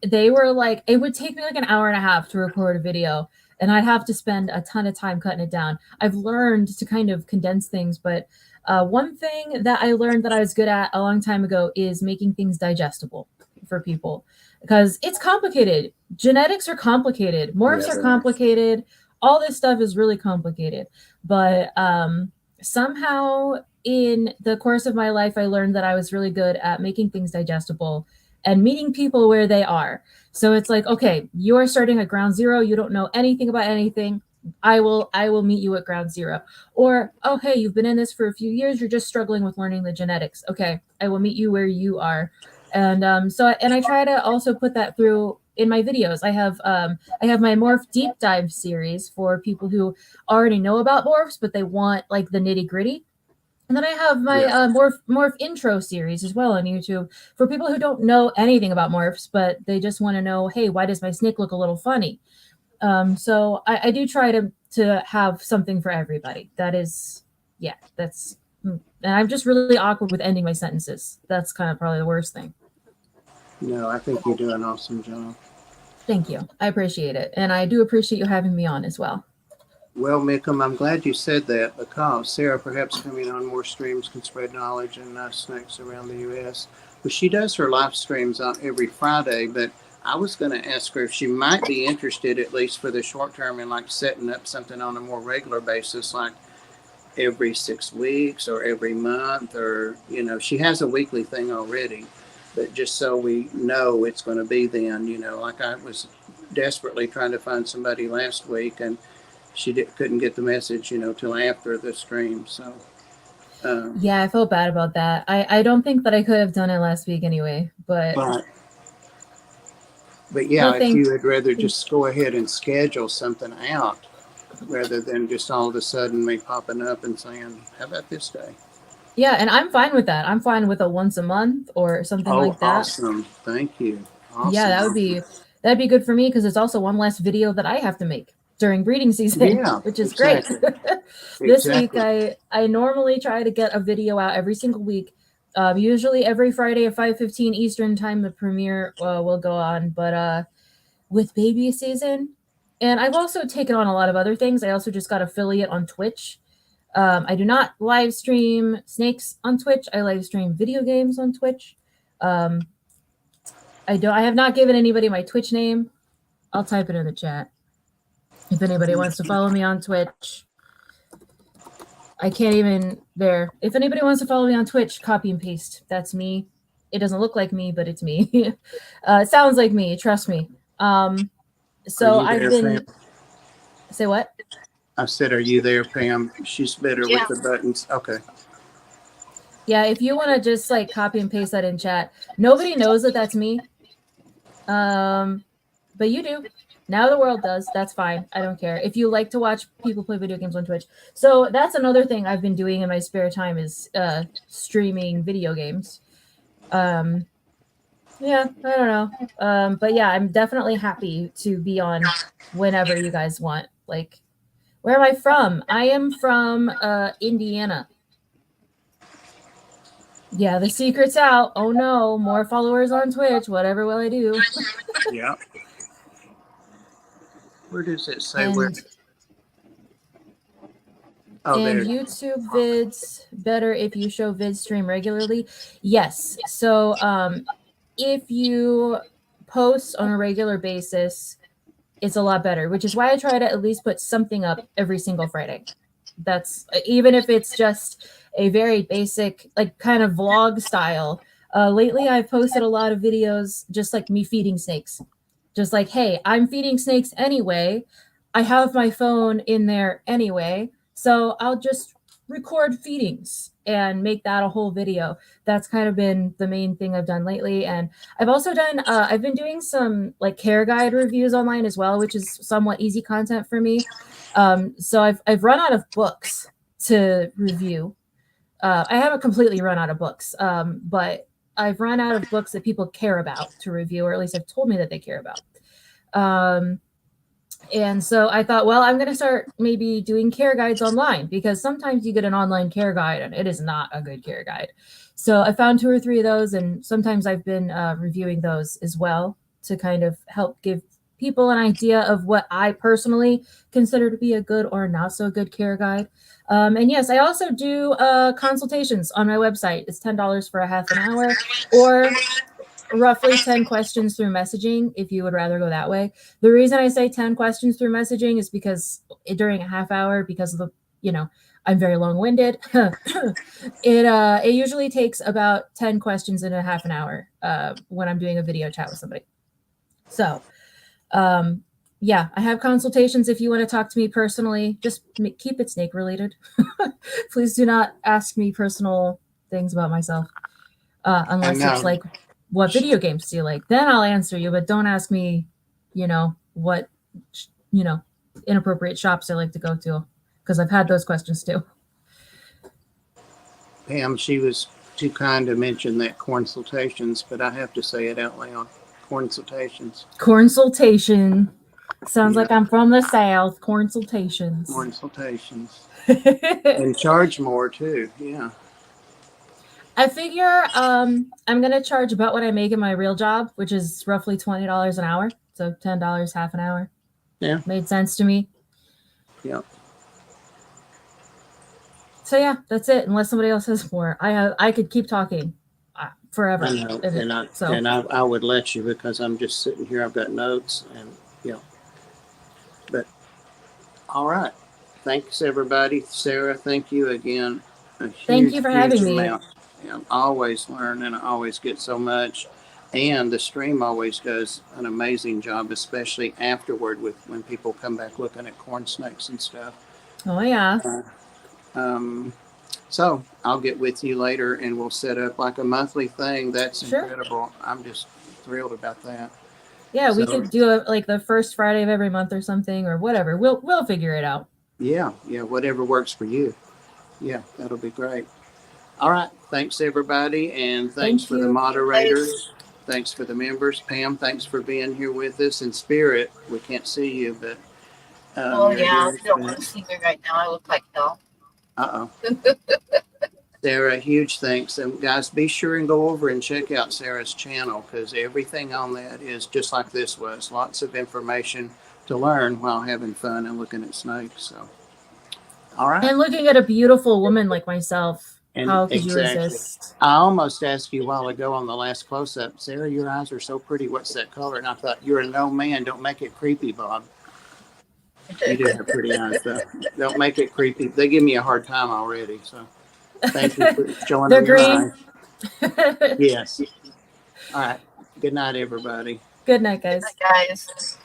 they were like, it would take me like an hour and a half to record a video, and I'd have to spend a ton of time cutting it down. I've learned to kind of condense things, but one thing that I learned that I was good at a long time ago is making things digestible for people because it's complicated. Genetics are complicated. Morphs Yes. are complicated. All this stuff is really complicated. But somehow in the course of my life, I learned that I was really good at making things digestible and meeting people where they are. So it's like, okay, you're starting at ground zero. You don't know anything about anything. I will meet you at ground zero. Or, oh, hey, you've been in this for a few years. You're just struggling with learning the genetics. Okay, I will meet you where you are. And I try to also put that through in my videos. I have my morph deep dive series for people who already know about morphs, but they want like the nitty gritty. And then I have my morph intro series as well on YouTube for people who don't know anything about morphs, but they just want to know, hey, why does my snake look a little funny? So I do try to have something for everybody. That is, yeah, that's, and I'm just really awkward with ending my sentences. That's kind of probably the worst thing. No, I think you do an awesome job. Thank you. I appreciate it. And I do appreciate you having me on as well. Well, Mickham, I'm glad you said that, because Sarah, perhaps coming on more streams, can spread knowledge and snakes around the U.S. But she does her live streams on every Friday, but I was going to ask her if she might be interested, at least for the short term, in like setting up something on a more regular basis, like every 6 weeks or every month, or, you know, she has a weekly thing already, but just so we know it's going to be then, you know, like I was desperately trying to find somebody last week, and she couldn't get the message, you know, till after the stream. So, yeah, I felt bad about that. I don't think that I could have done it last week anyway, but yeah, well, if you would rather just go ahead and schedule something out rather than just all of a sudden me popping up and saying, how about this day? Yeah, and I'm fine with that. I'm fine with a once a month or something like that. Awesome. Thank you. Awesome. Yeah, that'd be good for me, because it's also one less video that I have to make during breeding season, which is exactly. great. This week, I normally try to get a video out every single week. Usually every Friday at 5:15 Eastern time, the premiere will go on. But with baby season, and I've also taken on a lot of other things. I also just got affiliate on Twitch. I do not live stream snakes on Twitch. I live stream video games on Twitch. I have not given anybody my Twitch name. I'll type it in the chat. If anybody wants to follow me on Twitch, I can't even there. If anybody wants to follow me on Twitch, copy and paste. That's me. It doesn't look like me, but it's me. It sounds like me. Trust me. So I've been. Say what? I said, are you there, Pam? She's better with the buttons. Okay. Yeah, if you want to just like copy and paste that in chat. Nobody knows that that's me. But you do. Now the world does. That's fine. I don't care. If you like to watch people play video games on Twitch. So that's another thing I've been doing in my spare time is streaming video games. Yeah, I don't know. But yeah, I'm definitely happy to be on whenever you guys want. Like, where am I from? I am from Indiana. Yeah, the secret's out. Oh no, more followers on Twitch. Whatever will I do? Yeah. Where does it say where? Oh, and YouTube vids better if you show vid stream regularly. Yes. So if you post on a regular basis, it's a lot better, which is why I try to at least put something up every single Friday. That's even if it's just a very basic, like kind of vlog style. Lately, I've posted a lot of videos just like me feeding snakes. Just like, hey, I'm feeding snakes anyway. I have my phone in there anyway. So I'll just record feedings and make that a whole video. That's kind of been the main thing I've done lately. And I've also done, I've been doing some like care guide reviews online as well, which is somewhat easy content for me. So I've run out of books to review. I haven't completely run out of books, but I've run out of books that people care about to review, or at least have told me that they care about. And so I thought, well, I'm going to start maybe doing care guides online, because sometimes you get an online care guide and it is not a good care guide. So I found 2 or 3 of those, and sometimes I've been reviewing those as well to kind of help give people an idea of what I personally consider to be a good or not so good care guide. And yes, I also do consultations on my website. It's $10 for a half an hour, or roughly 10 questions through messaging if you would rather go that way. The reason I say 10 questions through messaging is because during a half hour, because of the, you know, I'm very long-winded. It usually takes about 10 questions in a half an hour when I'm doing a video chat with somebody. So Yeah, I have consultations if you want to talk to me personally. Just keep it snake related. Please do not ask me personal things about myself, unless it's like, what video games do you like? Then I'll answer you, but don't ask me, what, inappropriate shops I like to go to, because I've had those questions too. Pam, she was too kind to mention that consultations, but I have to say it out loud. Consultations. Consultation. Sounds like I'm from the South. Consultations. Consultations. And charge more too. Yeah. I figure I'm gonna charge about what I make in my real job, which is roughly $20 an hour. So $10 half an hour. Yeah. Made sense to me. Yep. So yeah, that's it. Unless somebody else has more, I could keep talking forever. I know, and I would let you because I'm just sitting here. I've got notes, and But all right, thanks everybody. Sarah, thank you again. Thank you for having me. I always learn, and I always get so much. And the stream always does an amazing job, especially afterward when people come back looking at corn snakes and stuff. Oh yeah. So I'll get with you later and we'll set up like a monthly thing. That's sure. Incredible. I'm just thrilled about that. Yeah, we could do it like the first Friday of every month or something or whatever. We'll figure it out. Yeah, whatever works for you. Yeah, that'll be great. All right. Thanks everybody. And thanks for the moderators. Thanks for the members. Pam, thanks for being here with us in spirit. We can't see you, but you don't want to see me right now. I look like hell. Sarah, huge thanks. And guys, be sure and go over and check out Sarah's channel because everything on that is just like this was. Lots of information to learn while having fun and looking at snakes. So, all right. And looking at a beautiful woman like myself, how could you resist? I almost asked you a while ago on the last close-up, Sarah, your eyes are so pretty. What's that color? And I thought, you're an old man. Don't make it creepy, Bob. You do have pretty eyes, though. Don't make it creepy. They give me a hard time already. So thank you for showing them your eyes. Yes. All right. Good night, everybody. Good night, guys. Good night, guys.